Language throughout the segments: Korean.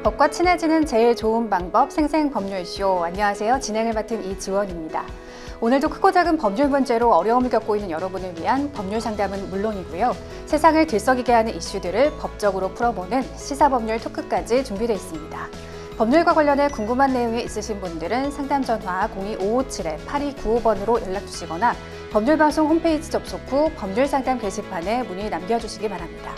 법과 친해지는 제일 좋은 방법 생생법률쇼. 안녕하세요. 진행을 맡은 이지원입니다. 오늘도 크고 작은 법률 문제로 어려움을 겪고 있는 여러분을 위한 법률 상담은 물론이고요. 세상을 들썩이게 하는 이슈들을 법적으로 풀어보는 시사법률 토크까지 준비되어 있습니다. 법률과 관련해 궁금한 내용이 있으신 분들은 상담 전화 02557-8295번으로 연락 주시거나 법률방송 홈페이지 접속 후 법률상담 게시판에 문의 남겨주시기 바랍니다.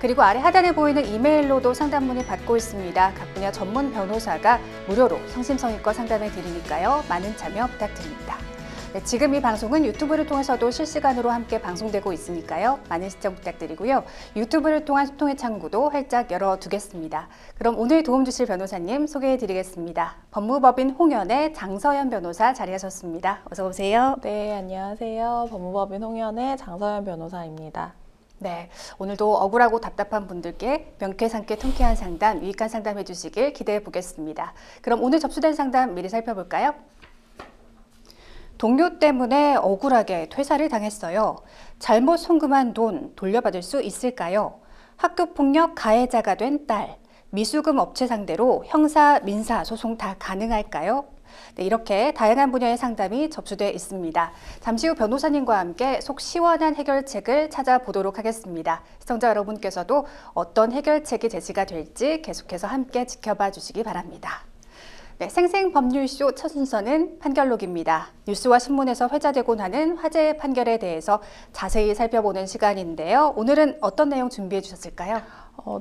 그리고 아래 하단에 보이는 이메일로도 상담 문의 받고 있습니다. 각 분야 전문 변호사가 무료로 성심성의껏 상담해 드리니까요. 많은 참여 부탁드립니다. 네, 지금 이 방송은 유튜브를 통해서도 실시간으로 함께 방송되고 있으니까요. 많은 시청 부탁드리고요. 유튜브를 통한 소통의 창구도 활짝 열어두겠습니다. 그럼 오늘 도움 주실 변호사님 소개해 드리겠습니다. 법무법인 홍연의 장서연 변호사 자리하셨습니다. 어서 오세요. 네, 안녕하세요. 법무법인 홍연의 장서연 변호사입니다. 네, 오늘도 억울하고 답답한 분들께 명쾌상쾌 통쾌한 상담, 유익한 상담 해주시길 기대해 보겠습니다. 그럼 오늘 접수된 상담 미리 살펴볼까요? 동료 때문에 억울하게 퇴사를 당했어요. 잘못 송금한 돈 돌려받을 수 있을까요? 학교폭력 가해자가 된 딸, 미수금 업체 상대로 형사, 민사 소송 다 가능할까요? 네, 이렇게 다양한 분야의 상담이 접수되어 있습니다. 잠시 후 변호사님과 함께 속 시원한 해결책을 찾아보도록 하겠습니다. 시청자 여러분께서도 어떤 해결책이 제시가 될지 계속해서 함께 지켜봐 주시기 바랍니다. 네, 생생법률쇼 첫 순서는 판결록입니다. 뉴스와 신문에서 회자되곤 하는 화제의 판결에 대해서 자세히 살펴보는 시간인데요. 오늘은 어떤 내용 준비해 주셨을까요?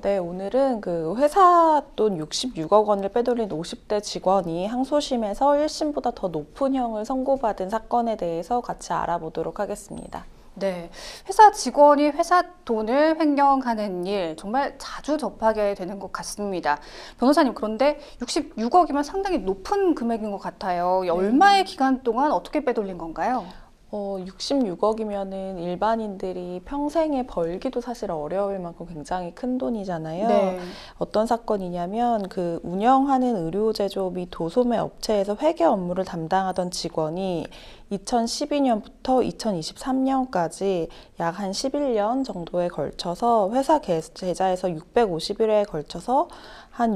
네, 오늘은 그 회사 돈 66억 원을 빼돌린 50대 직원이 항소심에서 1심보다 더 높은 형을 선고받은 사건에 대해서 같이 알아보도록 하겠습니다. 네, 회사 직원이 회사 돈을 횡령하는 일 정말 자주 접하게 되는 것 같습니다. 변호사님, 그런데 66억이면 상당히 높은 금액인 것 같아요. 얼마의 기간 동안 어떻게 빼돌린 건가요? 66억이면은 일반인들이 평생에 벌기도 사실 어려울 만큼 굉장히 큰 돈이잖아요. 네. 어떤 사건이냐면 그 운영하는 의료제조 및 도소매 업체에서 회계 업무를 담당하던 직원이 2012년부터 2023년까지 약 한 11년 정도에 걸쳐서 회사 계좌에서 650일에 걸쳐서 한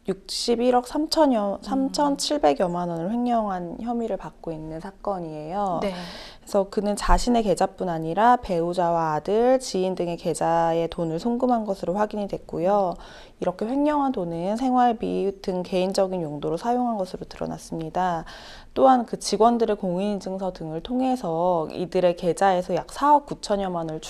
61억 3,700여만 원을 횡령한 혐의를 받고 있는 사건이에요. 네. 그래서 그는 자신의 계좌뿐 아니라 배우자와 아들, 지인 등의 계좌에 돈을 송금한 것으로 확인이 됐고요. 이렇게 횡령한 돈은 생활비 등 개인적인 용도로 사용한 것으로 드러났습니다. 또한 그 직원들의 공인인증서 등을 통해서 이들의 계좌에서 약 4억 9천여만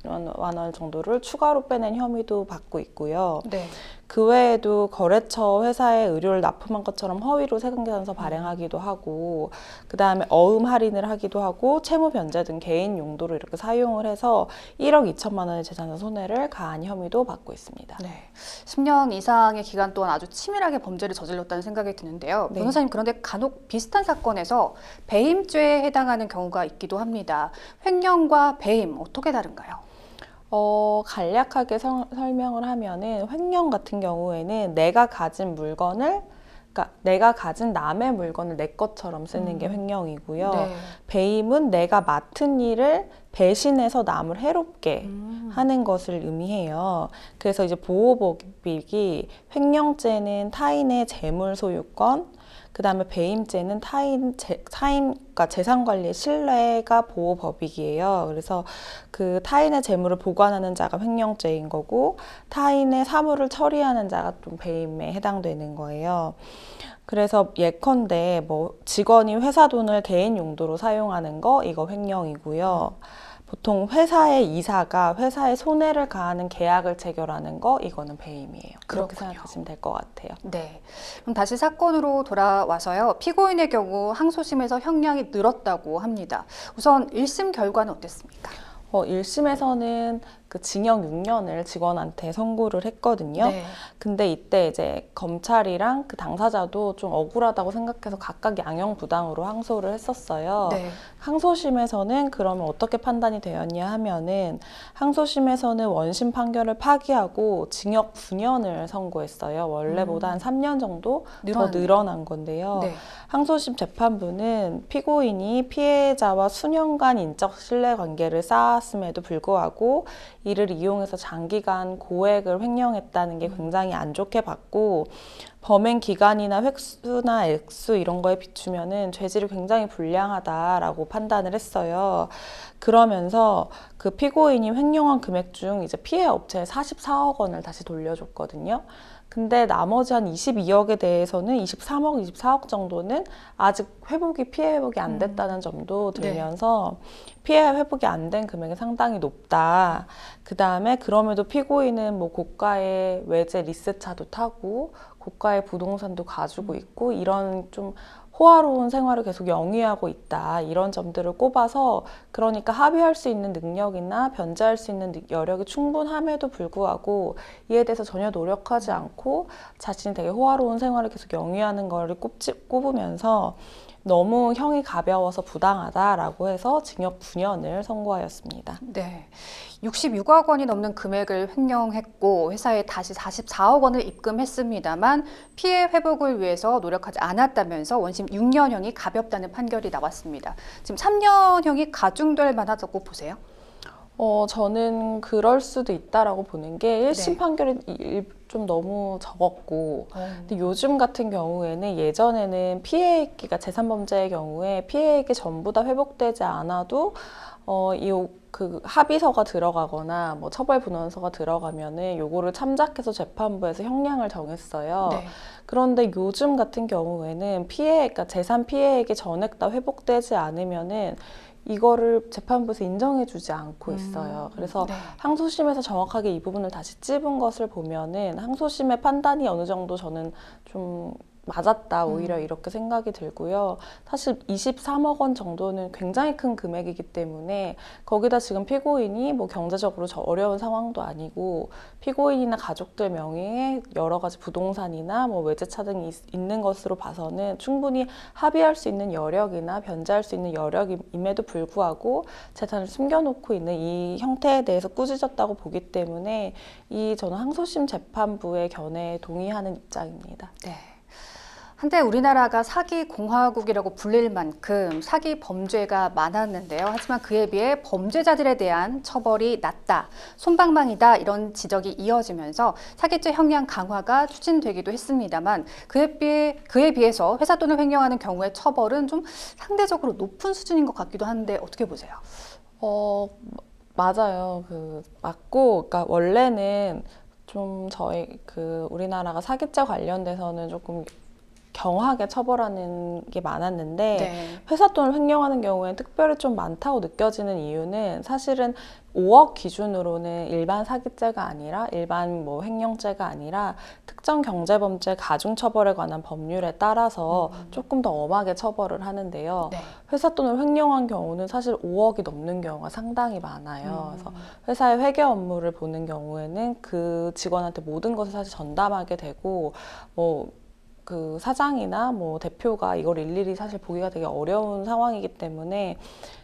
원 정도를 추가로 빼낸 혐의도 받고 있고요. 네. 그 외에도 거래처 회사에 의료를 납품한 것처럼 허위로 세금계산서 발행하기도 하고, 그 다음에 어음 할인을 하기도 하고, 채무 변제 등 개인 용도로 이렇게 사용을 해서 1억 2천만 원의 재산상 손해를 가한 혐의도 받고 있습니다. 네, 10년 이상의 기간 동안 아주 치밀하게 범죄를 저질렀다는 생각이 드는데요. 네. 변호사님, 그런데 간혹 비슷한 사건에서 배임죄에 해당하는 경우가 있기도 합니다. 횡령과 배임 어떻게 다른가요? 간략하게 설명을 하면은 횡령 같은 경우에는 내가 가진 물건을, 그러니까 내가 가진 남의 물건을 내 것처럼 쓰는 게 횡령이고요. 네. 배임은 내가 맡은 일을 배신해서 남을 해롭게 하는 것을 의미해요. 그래서 이제 보호법익이 횡령죄는 타인의 재물 소유권, 그 다음에 배임죄는 그러니까 재산관리의 신뢰가 보호법익이에요. 그래서 그 타인의 재물을 보관하는 자가 횡령죄인 거고, 타인의 사물을 처리하는 자가 좀 배임에 해당되는 거예요. 그래서 예컨대 뭐 직원이 회사 돈을 개인 용도로 사용하는 거, 이거 횡령이고요. 보통 회사의 이사가 회사에 손해를 가하는 계약을 체결하는 거, 이거는 배임이에요. 그렇게 그렇군요. 생각하시면 될 것 같아요. 네. 그럼 다시 사건으로 돌아와서요. 피고인의 경우 항소심에서 형량이 늘었다고 합니다. 우선 1심 결과는 어땠습니까? 1심에서는 그 징역 6년을 직원한테 선고를 했거든요. 네. 근데 이때 이제 검찰이랑 그 당사자도 좀 억울하다고 생각해서 각각 양형부당으로 항소를 했었어요. 네. 항소심에서는 그러면 어떻게 판단이 되었냐 하면은, 항소심에서는 원심 판결을 파기하고 징역 9년을 선고했어요. 원래보다 한 3년 정도 더 늘어난 건데요. 네. 항소심 재판부는 피고인이 피해자와 수년간 인적 신뢰관계를 쌓았음에도 불구하고 이를 이용해서 장기간 고액을 횡령했다는 게 굉장히 안 좋게 봤고, 범행 기간이나 획수나 액수 이런 거에 비추면은 죄질이 굉장히 불량하다라고 판단을 했어요. 그러면서 그 피고인이 횡령한 금액 중 이제 피해 업체에 44억 원을 다시 돌려줬거든요. 근데 나머지 한 22억에 대해서는 23억, 24억 정도는 아직 피해 회복이 안 됐다는 점도 들면서 피해 회복이 안 된 금액이 상당히 높다. 그 다음에 그럼에도 피고인은 뭐 고가의 외제 리스차도 타고 고가의 부동산도 가지고 있고 이런 좀 호화로운 생활을 계속 영위하고 있다. 이런 점들을 꼽아서 그러니까 합의할 수 있는 능력이나 변제할 수 있는 여력이 충분함에도 불구하고 이에 대해서 전혀 노력하지 않고 자신이 되게 호화로운 생활을 계속 영위하는 거를 꼽으면서 너무 형이 가벼워서 부당하다라고 해서 징역 9년을 선고하였습니다. 네. 66억 원이 넘는 금액을 횡령했고 회사에 다시 44억 원을 입금했습니다만 피해 회복을 위해서 노력하지 않았다면서 원심 6년형이 가볍다는 판결이 나왔습니다. 지금 3년형이 가중될 만하다고 보세요? 저는 그럴 수도 있다라고 보는 게 1심 판결이 좀 너무 적었고 근데 요즘 같은 경우에는 예전에는 피해액기가 재산범죄의 경우에 피해액이 전부 다 회복되지 않아도 그 합의서가 들어가거나 뭐 처벌분원서가 들어가면은 요거를 참작해서 재판부에서 형량을 정했어요. 네. 그런데 요즘 같은 경우에는 그러니까 재산 피해액이 전액 다 회복되지 않으면은 이거를 재판부에서 인정해주지 않고 있어요. 그래서 항소심에서 정확하게 이 부분을 다시 찝은 것을 보면은 항소심의 판단이 어느 정도 저는 좀 맞았다 오히려 이렇게 생각이 들고요. 사실 23억 원 정도는 굉장히 큰 금액이기 때문에 거기다 지금 피고인이 뭐 경제적으로 어려운 상황도 아니고 피고인이나 가족들 명의의 여러 가지 부동산이나 뭐 외제차 등이 있는 것으로 봐서는 충분히 합의할 수 있는 여력이나 변제할 수 있는 여력임에도 불구하고 재산을 숨겨놓고 있는 이 형태에 대해서 꾸짖었다고 보기 때문에 저는 항소심 재판부의 견해에 동의하는 입장입니다. 네. 한때 우리나라가 사기 공화국이라고 불릴 만큼 사기 범죄가 많았는데요. 하지만 그에 비해 범죄자들에 대한 처벌이 낮다, 솜방망이다 이런 지적이 이어지면서 사기죄 형량 강화가 추진되기도 했습니다만 그에 비해서 회사 돈을 횡령하는 경우의 처벌은 좀 상대적으로 높은 수준인 것 같기도 한데 어떻게 보세요? 맞아요. 맞고, 그러니까 원래는 좀 우리나라가 사기죄 관련돼서는 조금 경하게 처벌하는 게 많았는데 회사 돈을 횡령하는 경우에는 특별히 좀 많다고 느껴지는 이유는 사실은 5억 기준으로는 일반 사기죄가 아니라 일반 뭐 횡령죄가 아니라 특정 경제범죄 가중처벌에 관한 법률에 따라서 조금 더 엄하게 처벌을 하는데요. 회사 돈을 횡령한 경우는 사실 5억이 넘는 경우가 상당히 많아요. 그래서 회사의 회계 업무를 보는 경우에는 그 직원한테 모든 것을 사실 전담하게 되고 그 사장이나 뭐 대표가 이걸 일일이 사실 보기가 되게 어려운 상황이기 때문에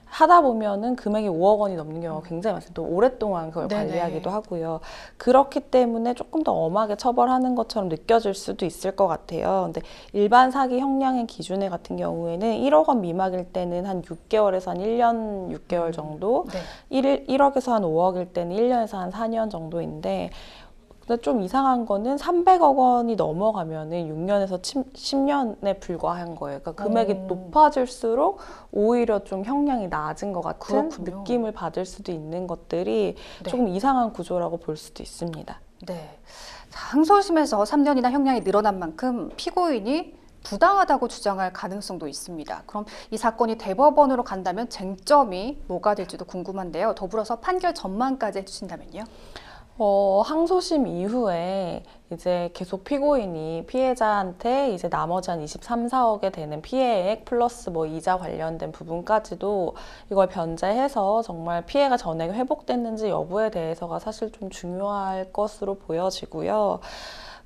하다 보면은 금액이 5억 원이 넘는 경우가 굉장히 많습니다. 또 오랫동안 그걸 관리하기도 하고요. 그렇기 때문에 조금 더 엄하게 처벌하는 것처럼 느껴질 수도 있을 것 같아요. 근데 일반 사기 형량의 기준에 같은 경우에는 1억 원 미만일 때는 한 6개월에서 한 1년 6개월 정도, 1억에서 한 5억일 때는 1년에서 한 4년 정도인데 근데 좀 이상한 거는 300억 원이 넘어가면은 6년에서 10년에 불과한 거예요. 그러니까 금액이 높아질수록 오히려 좀 형량이 낮은 것 같은 느낌을 받을 수도 있는 것들이 조금 이상한 구조라고 볼 수도 있습니다. 네. 항소심에서 3년이나 형량이 늘어난 만큼 피고인이 부당하다고 주장할 가능성도 있습니다. 그럼 이 사건이 대법원으로 간다면 쟁점이 뭐가 될지도 궁금한데요. 더불어서 판결 전망까지 해주신다면요. 항소심 이후에 이제 계속 피고인이 피해자한테 이제 나머지 한 23, 4억에 되는 피해액 플러스 뭐 이자 관련된 부분까지도 이걸 변제해서 정말 피해가 전액 회복됐는지 여부에 대해서가 사실 좀 중요할 것으로 보여지고요.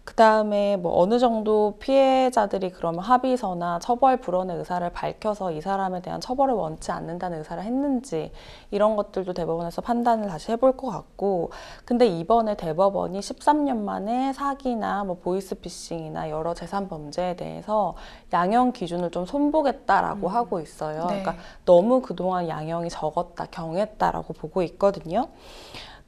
그 다음에 뭐 어느 정도 피해자들이 그러면 합의서나 처벌 불원의 의사를 밝혀서 이 사람에 대한 처벌을 원치 않는다는 의사를 했는지 이런 것들도 대법원에서 판단을 다시 해볼 것 같고 근데 이번에 대법원이 13년 만에 사기나 뭐 보이스피싱이나 여러 재산 범죄에 대해서 양형 기준을 좀 손보겠다라고 하고 있어요. 그러니까 너무 그동안 양형이 적었다, 경했다라고 보고 있거든요.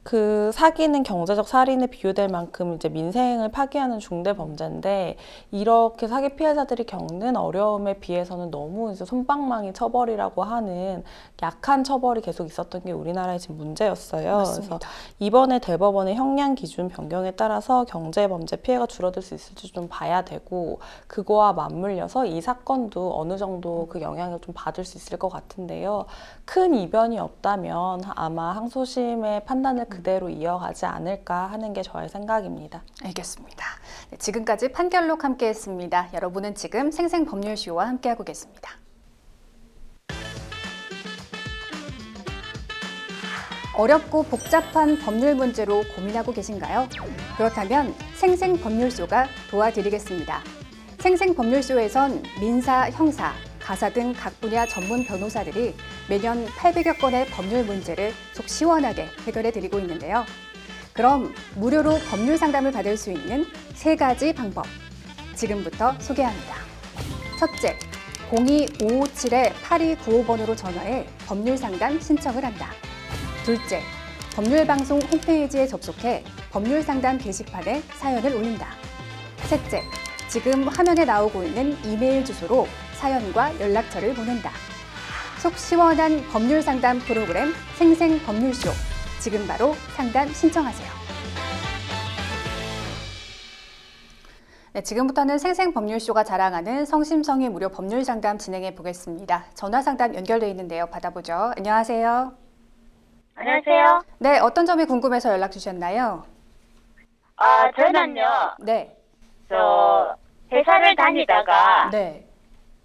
그 사기는 경제적 살인에 비유될 만큼 이제 민생을 파괴하는 중대 범죄인데 이렇게 사기 피해자들이 겪는 어려움에 비해서는 너무 이제 솜방망이 처벌이라고 하는 약한 처벌이 계속 있었던 게 우리나라의 지금 문제였어요. 맞습니다. 그래서 이번에 대법원의 형량 기준 변경에 따라서 경제 범죄 피해가 줄어들 수 있을지 좀 봐야 되고 그거와 맞물려서 이 사건도 어느 정도 그 영향을 좀 받을 수 있을 것 같은데요. 큰 이변이 없다면 아마 항소심의 판단을 그대로 이어가지 않을까 하는 게 저의 생각입니다. 알겠습니다. 네, 지금까지 판결록 함께했습니다. 여러분은 지금 생생법률쇼와 함께하고 계십니다. 어렵고 복잡한 법률 문제로 고민하고 계신가요? 그렇다면 생생법률쇼가 도와드리겠습니다. 생생법률쇼에선 민사, 형사, 가사 등 각 분야 전문 변호사들이 매년 800여 건의 법률 문제를 속 시원하게 해결해 드리고 있는데요. 그럼 무료로 법률 상담을 받을 수 있는 3가지 방법, 지금부터 소개합니다. 첫째, 02-557-8295번으로 전화해 법률 상담 신청을 한다. 둘째, 법률방송 홈페이지에 접속해 법률 상담 게시판에 사연을 올린다. 셋째, 지금 화면에 나오고 있는 이메일 주소로 사연과 연락처를 보낸다. 속 시원한 법률 상담 프로그램 생생법률쇼. 지금 바로 상담 신청하세요. 네, 지금부터는 생생법률쇼가 자랑하는 성심성의 무료 법률 상담 진행해 보겠습니다. 전화 상담 연결돼 있는데요. 받아보죠. 안녕하세요. 안녕하세요. 네, 어떤 점이 궁금해서 연락 주셨나요? 저는요, 네. 회사를 다니다가 네.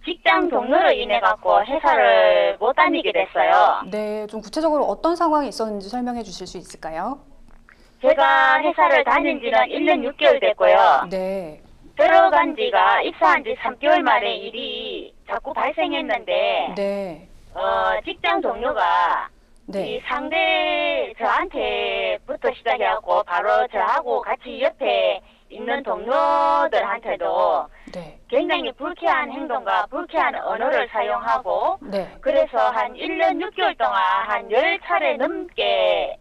직장 동료로 인해갖고 회사를 못 다니게 됐어요. 네, 좀 구체적으로 어떤 상황이 있었는지 설명해 주실 수 있을까요? 제가 회사를 다닌 지는 1년 6개월 됐고요. 네. 들어간 지가 입사한 지 3개월 만에 일이 자꾸 발생했는데, 네. 직장 동료가 네. 이 상대 저한테부터 시작해갖고 바로 저하고 같이 옆에 있는 동료들한테도 네. 굉장히 불쾌한 행동과 불쾌한 언어를 사용하고 네. 그래서 한 1년 6개월 동안 한 10차례 넘게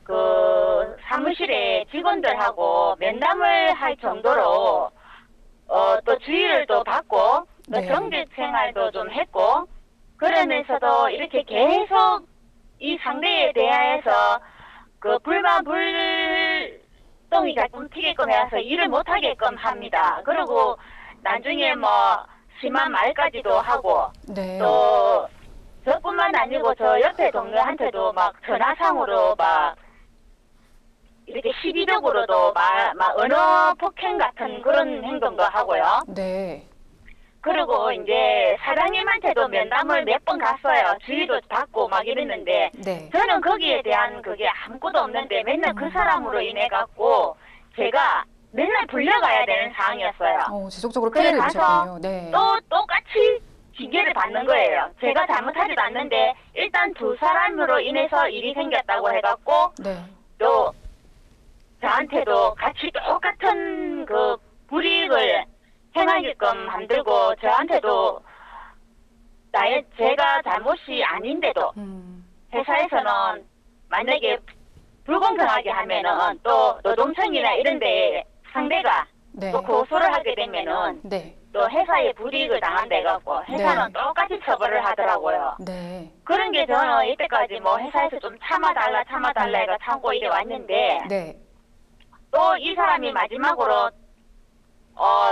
그 사무실에 직원들하고 면담을 할 정도로 또 주의를 또 받고 또 네. 경직 생활도 좀 했고 그러면서도 이렇게 계속 이 상대에 대하여서 그 불똥이 자꾸 튀게끔 해서 일을 못하게끔 합니다. 그리고 나중에 뭐 심한 말까지도 하고 네. 또 저뿐만 아니고 저 옆에 동료한테도 막 전화상으로 막 이렇게 시비적으로도 막 언어 폭행 같은 그런 행동도 하고요. 네. 그리고 이제 사장님한테도 면담을 몇 번 갔어요. 주의도 받고 막 이랬는데 네. 저는 거기에 대한 그게 아무것도 없는데 맨날 그 사람으로 인해 갖고 제가 맨날 불려가야 되는 상황이었어요. 지속적으로 그래 피해를 가서 입으셨군요. 네. 또 똑같이 징계를 받는 거예요. 제가 잘못하지도 않는데 일단 두 사람으로 인해서 일이 생겼다고 해갖고 네. 또 저한테도 같이 똑같은 그 불이익을 행하게끔 만들고 저한테도 제가 잘못이 아닌데도 회사에서는 만약에 불공평하게 하면은 또 노동청이나 이런 데 상대가 네. 또 고소를 하게 되면은 네. 또 회사에 불이익을 당한다 해갖고 회사는 네. 똑같이 처벌을 하더라고요. 네. 그런 게 저는 이때까지 뭐 회사에서 좀 참아달라 해가 참고 이래 왔는데 네. 또 이 사람이 마지막으로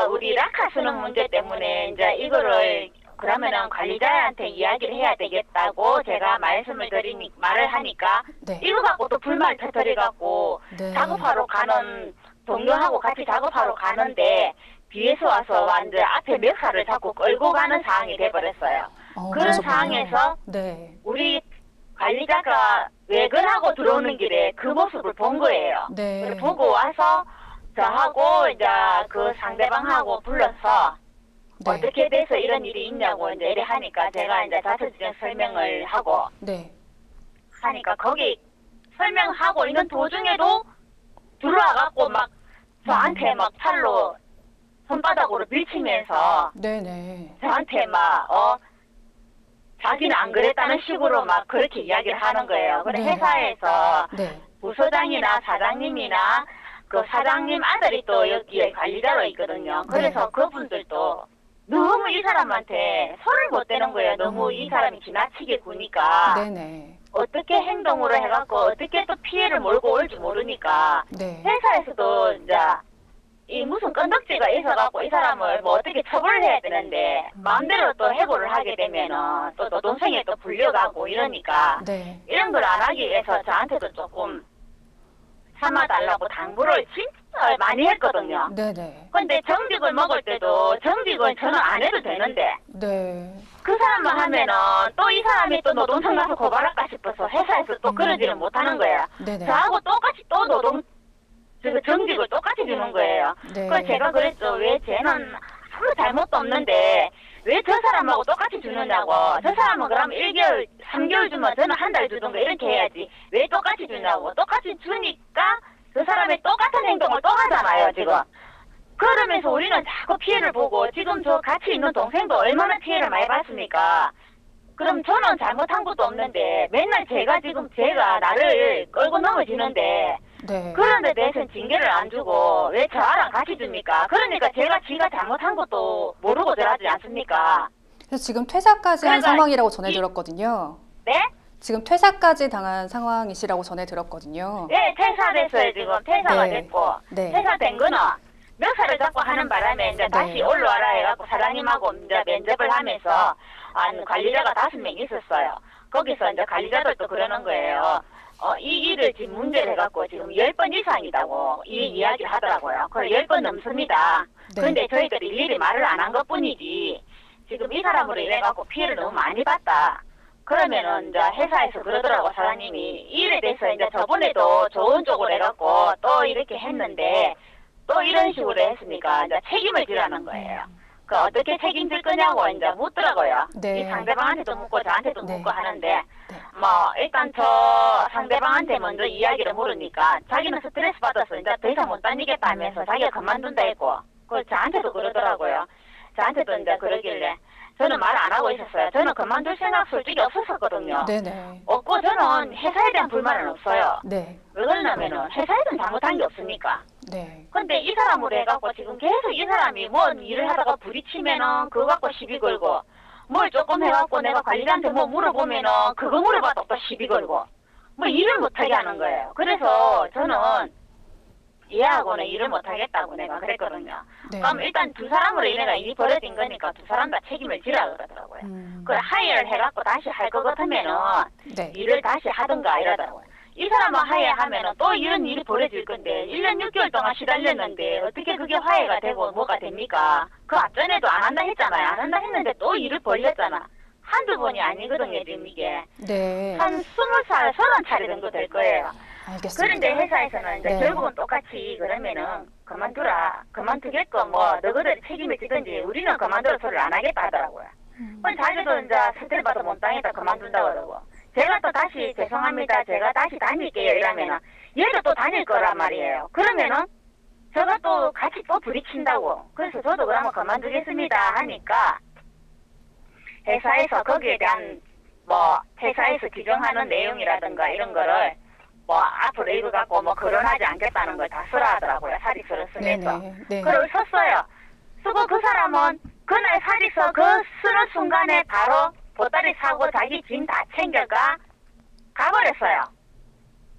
우리 락카 쓰는 문제 때문에 이제 이거를 그러면은 관리자한테 이야기를 해야 되겠다고 제가 말을 하니까 네. 이거 갖고 또 불만을 터뜨려갖고 네. 작업하러 가는 동료하고 같이 작업하러 가는데 뒤에서 와서 완전 앞에 멱살을 잡고 끌고 가는 상황이 돼버렸어요. 그런 그러셨군요. 상황에서 네. 우리 관리자가 외근하고 들어오는 길에 그 모습을 본 거예요. 네. 그걸 보고 와서 저하고 이제 그 상대방하고 불러서 네. 어떻게 돼서 이런 일이 있냐고 이제 이래 하니까 제가 이제 자세적인 설명을 하고 네. 하니까 거기 설명하고 있는 도중에도 들어와갖고 막 저한테 막 팔로 손바닥으로 밀치면서 네네. 저한테 막 자기는 안 그랬다는 식으로 막 그렇게 이야기를 하는 거예요. 그래 네. 회사에서 네. 부서장이나 사장님이나 그 사장님 아들이 또 여기에 관리자로 있거든요. 그래서 그분들도 너무 이 사람한테 손을 못 대는 거예요. 너무 이 사람이 지나치게 구니까. 네네. 어떻게 행동으로 해갖고 어떻게 또 피해를 몰고 올지 모르니까 네. 회사에서도 이제 이 무슨 건덕지가 있어갖고 이 사람을 뭐 어떻게 처벌을 해야 되는데 마음대로 또 해고를 하게 되면은 또 노동생에 또 불려가고 이러니까 네. 이런 걸 안 하기 위해서 저한테도 조금 삼아달라고 당부를 진짜 많이 했거든요. 네네. 근데 정직을 먹을 때도 정직은 저는 안 해도 되는데 네. 그 사람만 하면은 또 이 사람이 또 노동청 가서 고발할까 싶어서 회사에서 또 그러지를 못하는 거예요. 네네. 저하고 똑같이 또 정직을 똑같이 주는 거예요. 네. 그래서 제가 그랬죠. 왜 쟤는 아무 잘못도 없는데 왜 저 사람하고 똑같이 주느냐고. 저 사람은 그럼 1개월, 3개월 주면 저는 한 달 주던가 이렇게 해야지. 왜 똑같이 주냐고. 똑같이 주니까 그 사람이 똑같은 행동을 또 하잖아요, 지금. 그러면서 우리는 자꾸 피해를 보고 지금 저 같이 있는 동생도 얼마나 피해를 많이 봤습니까? 그럼 저는 잘못한 것도 없는데 맨날 제가 나를 끌고 넘어지는데 네. 그런 데 대해서는 징계를 안 주고 왜 저랑 같이 줍니까? 그러니까 지가 잘못한 것도 모르고 저러지 않습니까? 그래서 지금 퇴사까지 한 그러니까 상황이라고 전해 들었거든요. 네? 지금 퇴사까지 당한 상황이시라고 전해 들었거든요. 네, 퇴사됐어요, 지금. 퇴사가 네. 됐고. 네. 퇴사된 거는 멱살을 잡고 하는 바람에 이제 다시 네. 올라와라 해갖고 사장님하고 이제 면접을 하면서 관리자가 5명 있었어요. 거기서 이제 관리자들도 그러는 거예요. 이 일을 지금 문제를 해갖고 지금 10번 이상이다고 이 이야기를 하더라고요. 그걸 10번 넘습니다. 네. 근데 저희들이 일일이 말을 안 한 것 뿐이지 지금 이 사람으로 인해갖고 피해를 너무 많이 봤다. 그러면은 이제 회사에서 그러더라고 사장님이 이 일에 대해서 이제 저번에도 좋은 쪽으로 해갖고 또 이렇게 했는데 또 이런 식으로 했으니까 이제 책임을 지라는 거예요. 그 어떻게 책임질 거냐고 이제 묻더라고요. 네. 이 상대방한테도 묻고 저한테도 네. 묻고 하는데 네. 뭐 일단 저 상대방한테 먼저 이야기를 물으니까 자기는 스트레스 받아서 이제 더 이상 못 다니겠다 하면서 자기가 그만둔다 했고 그 저한테도 그러더라고요. 저한테도 이제 그러길래 저는 말 안 하고 있었어요. 저는 그만둘 생각 솔직히 없었었거든요. 네네. 없고 저는 회사에 대한 불만은 없어요. 네. 왜 그러냐면은 회사에는 잘못한 게 없으니까. 네. 근데 이 사람으로 해갖고 지금 계속 이 사람이 뭐 일을 하다가 부딪히면은 그거 갖고 시비 걸고 뭘 조금 해갖고 내가 관리자한테 뭐 물어보면은 그거 물어봐도 또 시비 걸고 뭐 일을 못하게 하는 거예요. 그래서 저는 얘하고는 일을 못하겠다고 내가 그랬거든요. 네. 그럼 일단 두 사람으로 인해가 일이 벌어진 거니까 두 사람 다 책임을 지라 그러더라고요. 그걸 하이어를 해갖고 다시 할 것 같으면은 네. 일을 다시 하든가 이러더라고요. 이 사람은 하해하면은 또 이런 일이 벌어질 건데 1년 6개월 동안 시달렸는데 어떻게 그게 화해가 되고 뭐가 됩니까? 그 앞전에도 안 한다 했잖아요. 안 한다 했는데 또 일을 벌렸잖아. 한두 번이 아니거든요, 지금 이게. 네. 한 20살, 30차례 정도 될 거예요. 알겠습니다. 그런데 회사에서는 이제 네. 결국은 똑같이 그러면은 그만두라. 그만두겠고 뭐 너희들이 책임을 지든지 우리는 그만두라 소리를 안 하겠다 하더라고요. 그럼 자기도 이제 스트레스 받아 못 당했다 그만둔다고 그러고. 제가 또 다시 죄송합니다. 제가 다시 다닐게요. 이러면은 얘도 또 다닐 거란 말이에요. 그러면은 제가 또 같이 또 부딪힌다고. 그래서 저도 그러면 그만두겠습니다 하니까 회사에서 거기에 대한 뭐 회사에서 규정하는 내용이라든가 이런 거를 뭐 앞으로 이거 갖고 뭐 거론하지 않겠다는 걸 다 쓰라 하더라고요. 사직서를 쓰면서. 네네. 네. 그걸 썼어요. 쓰고 그 사람은 그날 사직서 그 쓰는 순간에 바로 보따리 사고 자기 짐 다 챙겨가 가버렸어요.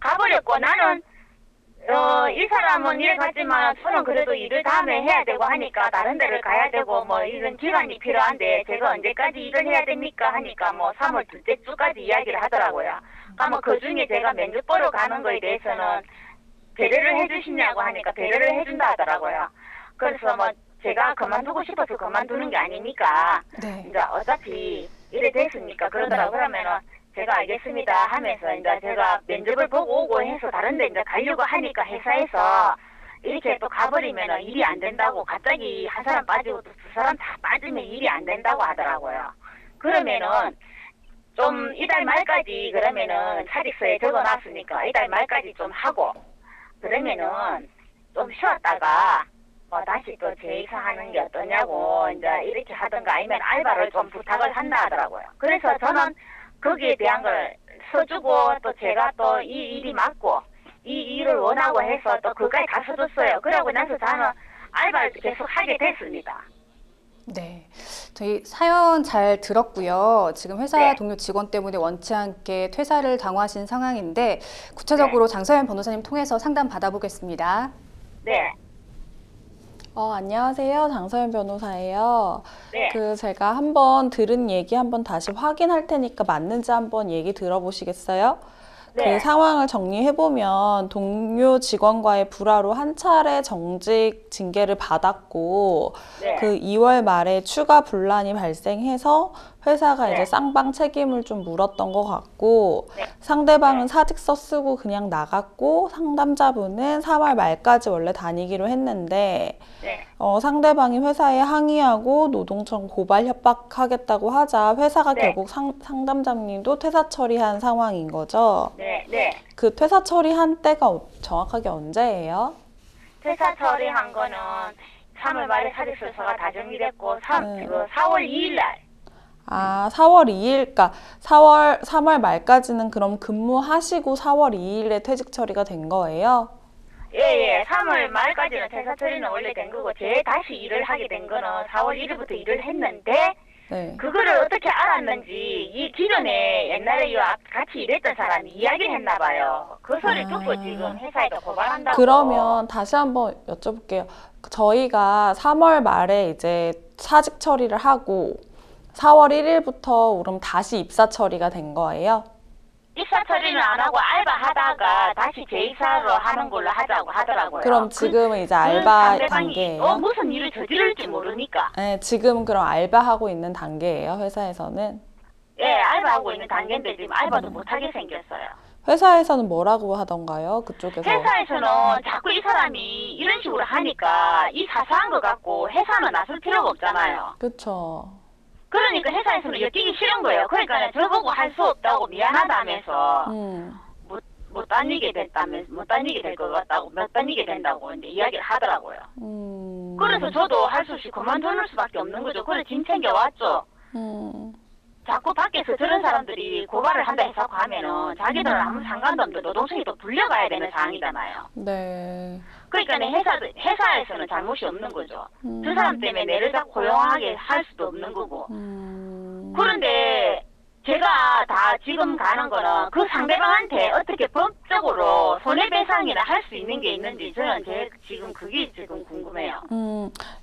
가버렸고 나는 이 사람은 일 갔지만 저는 그래도 일을 다음에 해야 되고 하니까 다른 데를 가야 되고 뭐 이런 기간이 필요한데 제가 언제까지 일을 해야 됩니까 하니까 뭐 3월 둘째 주까지 이야기를 하더라고요. 그러면 그 중에 제가 면접 보러 가는 거에 대해서는 배려를 해주시냐고 하니까 배려를 해준다 하더라고요. 그래서 뭐 제가 그만두고 싶어서 그만두는 게 아니니까 네. 이제 어차피 이래 됐으니까 그러더라고요. 그러면은 제가 알겠습니다 하면서 이제 제가 면접을 보고 오고 해서 다른 데 이제 가려고 하니까 회사에서 이렇게 또 가버리면은 일이 안 된다고 갑자기 한 사람 빠지고 또 두 사람 다 빠지면 일이 안 된다고 하더라고요. 그러면은 좀 이달 말까지 그러면은 사직서에 적어놨으니까 이달 말까지 좀 하고 그러면은 좀 쉬었다가 뭐 다시 또 재이사하는 게 어떠냐고 이제 이렇게 하든가 아니면 알바를 좀 부탁을 한다 하더라고요. 그래서 저는 거기에 대한 걸 써주고 또 제가 또 이 일이 맞고 이 일을 원하고 해서 또 그까지 다 써줬어요. 그러고 나서 저는 알바를 계속 하게 됐습니다. 네. 저희 사연 잘 들었고요. 지금 회사 네. 동료 직원 때문에 원치 않게 퇴사를 당하신 상황인데 구체적으로 장서연 변호사님 통해서 상담 받아보겠습니다. 네. 안녕하세요. 장서연 변호사예요. 네. 제가 한번 들은 얘기 한번 다시 확인할 테니까 맞는지 한번 얘기 들어보시겠어요? 네. 그 상황을 정리해보면 동료 직원과의 불화로 한 차례 정직 징계를 받았고 네. 그 2월 말에 추가 분란이 발생해서 회사가 네. 이제 쌍방 책임을 좀 물었던 것 같고 네. 상대방은 사직서 쓰고 그냥 나갔고 상담자분은 3월 말까지 원래 다니기로 했는데 네. 상대방이 회사에 항의하고 노동청 고발 협박하겠다고 하자 회사가 네. 결국 상담자님도 퇴사 처리한 상황인 거죠. 네. 네. 그 퇴사 처리한 때가 정확하게 언제예요? 퇴사 처리한 거는 3월 말에 사직서가 다 정리됐고 네. 4월 2일 날. 4월 2일, 그러니까 3월 말까지는 그럼 근무하시고 4월 2일에 퇴직 처리가 된 거예요? 예. 3월 말까지는 퇴사 처리는 원래 된 거고 다시 일을 하게 된 거는 4월 1일부터 일을 했는데 네. 그거를 어떻게 알았는지 이 기존에 옛날에 같이 일했던 사람이 이야기를 했나 봐요. 그 소리를 듣고 지금 회사에다 고발한다고. 그러면 다시 한번 여쭤볼게요. 저희가 3월 말에 이제 사직 처리를 하고 4월 1일부터 그럼 다시 입사 처리가 된 거예요? 입사 처리는 안 하고 알바하다가 다시 재입사로 하는 걸로 하자고 하더라고요. 그럼 지금은 이제 알바 상대방이 단계예요? 무슨 일을 저지를지 모르니까. 네, 지금 그럼 알바하고 있는 단계예요, 회사에서는? 예, 알바하고 있는 단계인데 지금 알바도 못하게 생겼어요. 회사에서는 뭐라고 하던가요? 그쪽에서? 회사에서는 자꾸 이 사람이 이런 식으로 하니까 이 사소한 거 갖고 회사는 나설 필요가 없잖아요. 그쵸. 그러니까 회사에서는 엮이기 싫은 거예요. 그러니까 저보고 할 수 없다고 미안하다면서 못 다니게 됐다면서 못 다니게 될 것 같다고 못 다니게 된다고 이제 이야기를 하더라고요. 그래서 저도 할 수 없이 그만두는 수밖에 없는 거죠. 그래 짐 챙겨왔죠. 자꾸 밖에서 저런 사람들이 고발을 한다 해서 하면은 자기들은 아무 상관도 없는데 노동청이 또 불려가야 되는 상황이잖아요. 네. 그러니까 회사에서는 잘못이 없는 거죠. 저 사람 때문에 내를 다 고용하게 할 수도 없는 거고. 그런데 제가 다 지금 가는 거는 그 상대방한테 어떻게 법적으로 손해배상이나 할 수 있는 게 있는지 저는 지금 그게 지금 궁금해요.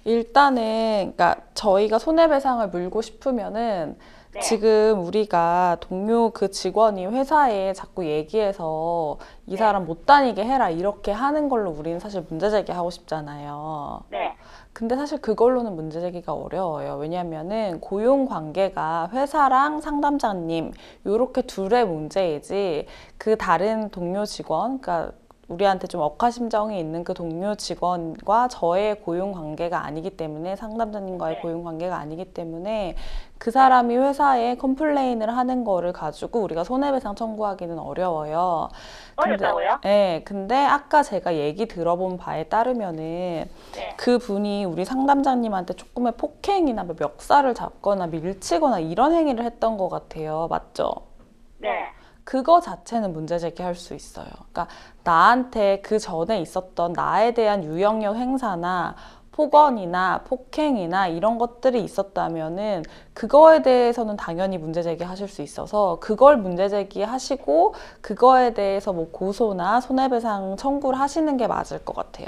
일단은 그러니까 저희가 손해배상을 물고 싶으면은 네. 지금 우리가 동료 그 직원이 회사에 자꾸 얘기해서 이 사람 못 다니게 해라 이렇게 하는 걸로 우리는 사실 문제제기하고 싶잖아요. 네. 근데 사실 그걸로는 문제제기가 어려워요. 왜냐면은 고용관계가 회사랑 상담자님 요렇게 둘의 문제이지 그 다른 동료 직원, 그러니까 우리한테 좀 억하심정이 있는 그 동료 직원과 저의 고용관계가 아니기 때문에 상담자님과의 네. 고용관계가 아니기 때문에 그 사람이 회사에 컴플레인을 하는 거를 가지고 우리가 손해배상 청구하기는 어려워요. 어렵다고요? 네, 근데 아까 제가 얘기 들어본 바에 따르면은 네. 그 분이 우리 상담자님한테 조금의 폭행이나 뭐 멱살을 잡거나 밀치거나 이런 행위를 했던 것 같아요. 맞죠? 네. 그거 자체는 문제 제기할 수 있어요. 그러니까 나한테 그 전에 있었던 나에 대한 유형력 행사나 폭언이나 폭행이나 이런 것들이 있었다면은 그거에 대해서는 당연히 문제 제기하실 수 있어서 그걸 문제 제기하시고 그거에 대해서 뭐 고소나 손해배상 청구를 하시는 게 맞을 것 같아요.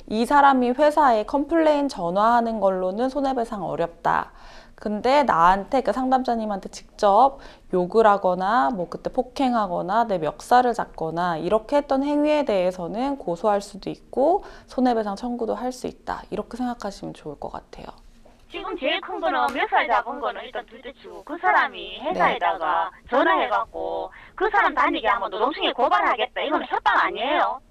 이 사람이 회사에 컴플레인 전화하는 걸로는 손해배상 어렵다. 근데 나한테 그 상담자님한테 직접 욕을 하거나 뭐 그때 폭행하거나 내 멱살을 잡거나 이렇게 했던 행위에 대해서는 고소할 수도 있고 손해배상 청구도 할 수 있다. 이렇게 생각하시면 좋을 것 같아요. 지금 제일 큰 거는 멱살 잡은 거는 일단 둘째치고 그 사람이 회사에다가 전화해갖고 그 사람 다니게 하면 노동청에 고발하겠다. 이건 협박 아니에요?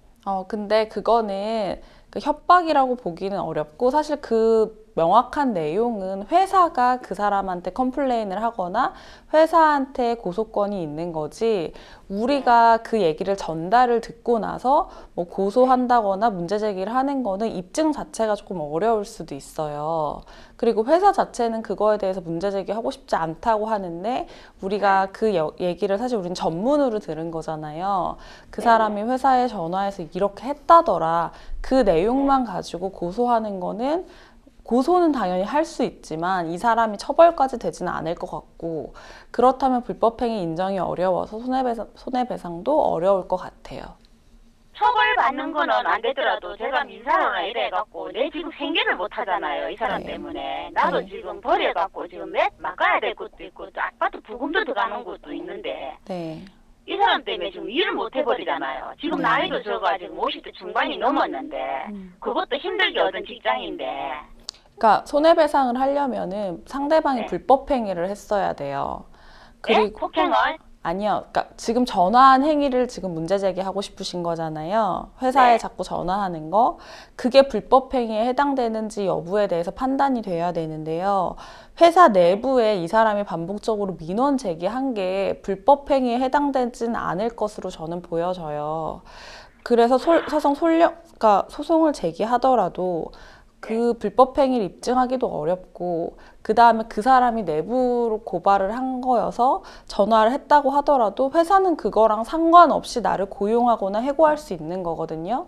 근데 그거는 그 협박이라고 보기는 어렵고 사실 그 명확한 내용은 회사가 그 사람한테 컴플레인을 하거나 회사한테 고소권이 있는 거지, 우리가 그 얘기를 전달을 듣고 나서 뭐 고소한다거나 문제 제기를 하는 거는 입증 자체가 조금 어려울 수도 있어요. 그리고 회사 자체는 그거에 대해서 문제 제기하고 싶지 않다고 하는데, 우리가 그 얘기를 사실 우리는 전문으로 들은 거잖아요. 그 사람이 회사에 전화해서 이렇게 했다더라, 그 내용만 가지고 고소하는 거는, 고소는 당연히 할 수 있지만 이 사람이 처벌까지 되지는 않을 것 같고, 그렇다면 불법행위 인정이 어려워서 손해배상도 어려울 것 같아요. 처벌받는 거는 안 되더라도 제가 민사로나 이래갖고 내 지금 생계를 못 하잖아요. 이 사람 네. 때문에. 나도 네. 지금 버려갖고 지금 막아야 될 것도 있고 또 아파트 부금도 들어가는 것도 있는데 네. 이 사람 때문에 지금 일을 못 해버리잖아요. 지금 네. 나이도 저가 지금 50대 중반이 넘었는데 그것도 힘들게 얻은 직장인데 그러니까 손해배상을 하려면은 상대방이 네. 불법행위를 했어야 돼요. 예? 폭행을? 아니요. 그러니까 지금 전화한 행위를 지금 문제 제기하고 싶으신 거잖아요. 회사에 네. 자꾸 전화하는 거. 그게 불법행위에 해당되는지 여부에 대해서 판단이 돼야 되는데요. 회사 내부에 이 사람이 반복적으로 민원 제기한 게 불법행위에 해당되지는 않을 것으로 저는 보여져요. 그래서 그러니까 소송을 제기하더라도 그 불법행위를 입증하기도 어렵고, 그 다음에 그 사람이 내부로 고발을 한 거여서 전화를 했다고 하더라도 회사는 그거랑 상관없이 나를 고용하거나 해고할 수 있는 거거든요.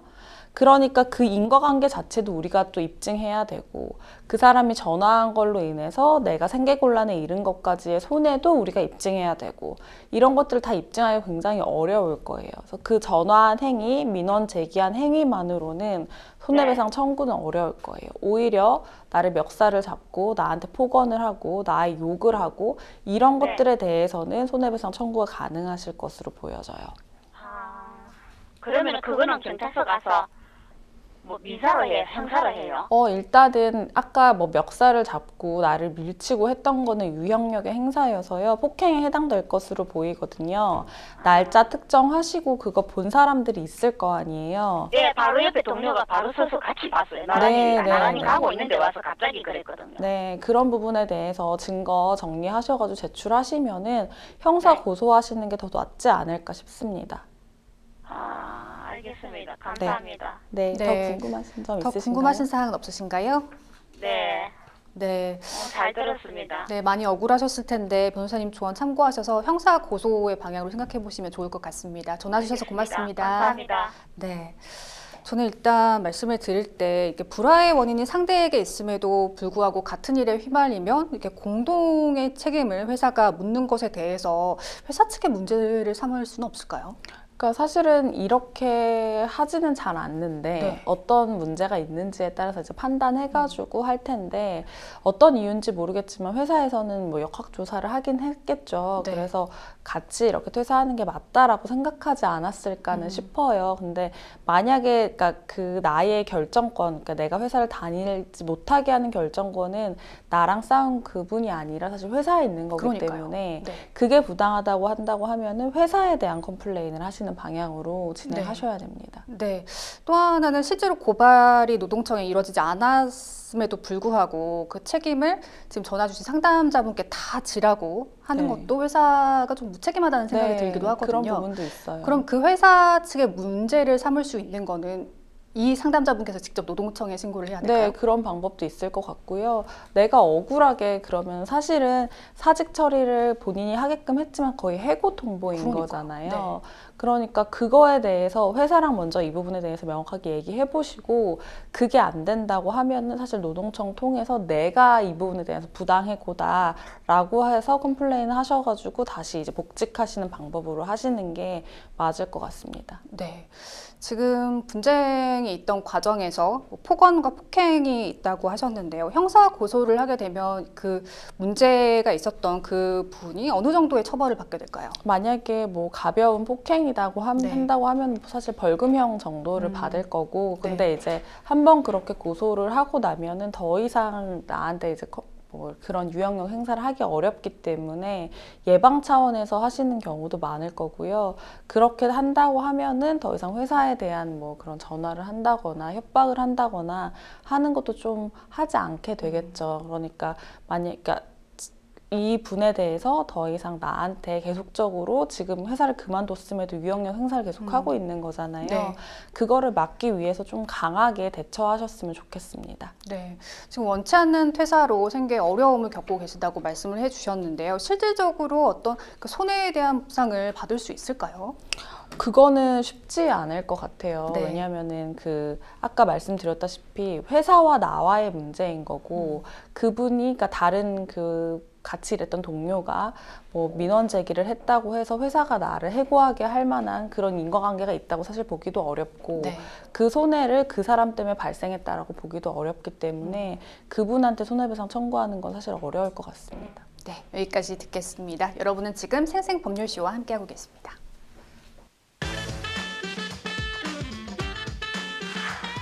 그러니까 그 인과관계 자체도 우리가 또 입증해야 되고, 그 사람이 전화한 걸로 인해서 내가 생계곤란에 이른 것까지의 손해도 우리가 입증해야 되고, 이런 것들을 다 입증하기 굉장히 어려울 거예요. 그래서 그 전화한 행위, 민원 제기한 행위만으로는 손해배상 청구는 어려울 거예요. 오히려 나를 멱살을 잡고 나한테 폭언을 하고 나의 욕을 하고 이런 네. 것들에 대해서는 손해배상 청구가 가능하실 것으로 보여져요. 그러면 그거는 경찰서 가서 뭐 민사로 해, 형사로 해요? 일단은 아까 뭐 멱살을 잡고 나를 밀치고 했던 거는 유형력의 행사여서요. 폭행에 해당될 것으로 보이거든요. 날짜 특정하시고 그거 본 사람들이 있을 거 아니에요. 네, 바로 옆에 동료가 바로 서서 같이 봤어요. 네, 나란히 네. 가고 있는데 와서 갑자기 그랬거든요. 네, 그런 부분에 대해서 증거 정리하셔가지고 제출하시면은 형사 네. 고소하시는 게 더 낫지 않을까 싶습니다. 알겠습니다. 감사합니다. 네, 네. 더 궁금하신 점 더 있으신가요? 궁금하신 사항은 없으신가요? 네, 네. 잘 들었습니다. 네, 많이 억울하셨을 텐데 변호사님 조언 참고하셔서 형사 고소의 방향으로 생각해 보시면 좋을 것 같습니다. 전화 주셔서 고맙습니다. 감사합니다. 네. 저는 일단 말씀을 드릴 때 이게 불화의 원인이 상대에게 있음에도 불구하고 같은 일에 휘말리면 이렇게 공동의 책임을 회사가 묻는 것에 대해서 회사 측의 문제를 삼을 수는 없을까요? 그러니까 사실은 이렇게 하지는 잘 않는데 네. 어떤 문제가 있는지에 따라서 이제 판단해가지고 할 텐데, 어떤 이유인지 모르겠지만 회사에서는 뭐 역학조사를 하긴 했겠죠. 네. 그래서 같이 이렇게 퇴사하는 게 맞다라고 생각하지 않았을까는 싶어요. 근데 만약에 그러니까 그 나의 결정권, 그러니까 내가 회사를 다니지 못하게 하는 결정권은 나랑 싸운 그분이 아니라 사실 회사에 있는 거기 그러니까요. 때문에 네. 그게 부당하다고 한다고 하면은 회사에 대한 컴플레인을 하시는 방향으로 진행하셔야 됩니다. 네. 또 하나는 실제로 고발이 노동청에 이루어지지 않았음에도 불구하고 그 책임을 지금 전화 주신 상담자분께 다 지라고 하는 네. 것도 회사가 좀 무책임하다는 생각이 네, 들기도 하거든요. 그런 부분도 있어요. 그럼 그 회사 측의 문제를 삼을 수 있는 거는 이 상담자분께서 직접 노동청에 신고를 해야 될까요? 네, 그런 방법도 있을 것 같고요. 내가 억울하게 그러면 사실은 사직 처리를 본인이 하게끔 했지만 거의 해고 통보인 그러니까요. 거잖아요. 네. 그러니까 그거에 대해서 회사랑 먼저 이 부분에 대해서 명확하게 얘기해 보시고, 그게 안 된다고 하면은 사실 노동청 통해서 내가 이 부분에 대해서 부당해고다라고 해서 컴플레인을 하셔가지고 다시 이제 복직하시는 방법으로 하시는 게 맞을 것 같습니다. 네. 지금 분쟁이 있던 과정에서 뭐 폭언과 폭행이 있다고 하셨는데요. 형사 고소를 하게 되면 그 문제가 있었던 그 분이 어느 정도의 처벌을 받게 될까요? 만약에 뭐 가벼운 폭행이라고 네. 한다고 하면 사실 벌금형 정도를 받을 거고, 근데 이제 한번 그렇게 고소를 하고 나면은 더 이상 나한테 이제 뭐 그런 유형용 행사를 하기 어렵기 때문에 예방 차원에서 하시는 경우도 많을 거고요. 그렇게 한다고 하면은 더 이상 회사에 대한 뭐 그런 전화를 한다거나 협박을 한다거나 하는 것도 좀 하지 않게 되겠죠. 그러니까 그러니까 이 분에 대해서 더 이상 나한테 계속적으로 지금 회사를 그만뒀음에도 유형용 행사를 계속 하고 있는 거잖아요. 네. 그거를 막기 위해서 좀 강하게 대처하셨으면 좋겠습니다. 네, 지금 원치 않는 퇴사로 생계 어려움을 겪고 계시다고 말씀을 해주셨는데요. 실질적으로 어떤 그 손해에 대한 보상을 받을 수 있을까요? 그거는 쉽지 않을 것 같아요. 네. 왜냐하면은 아까 말씀드렸다시피 회사와 나와의 문제인 거고 그분이 그러니까 다른 같이 일했던 동료가 뭐 민원 제기를 했다고 해서 회사가 나를 해고하게 할 만한 그런 인과관계가 있다고 사실 보기도 어렵고 네. 그 손해를 그 사람 때문에 발생했다라고 보기도 어렵기 때문에 그분한테 손해배상 청구하는 건 사실 어려울 것 같습니다. 네, 여기까지 듣겠습니다. 여러분은 지금 생생법률쇼와 함께하고 계십니다.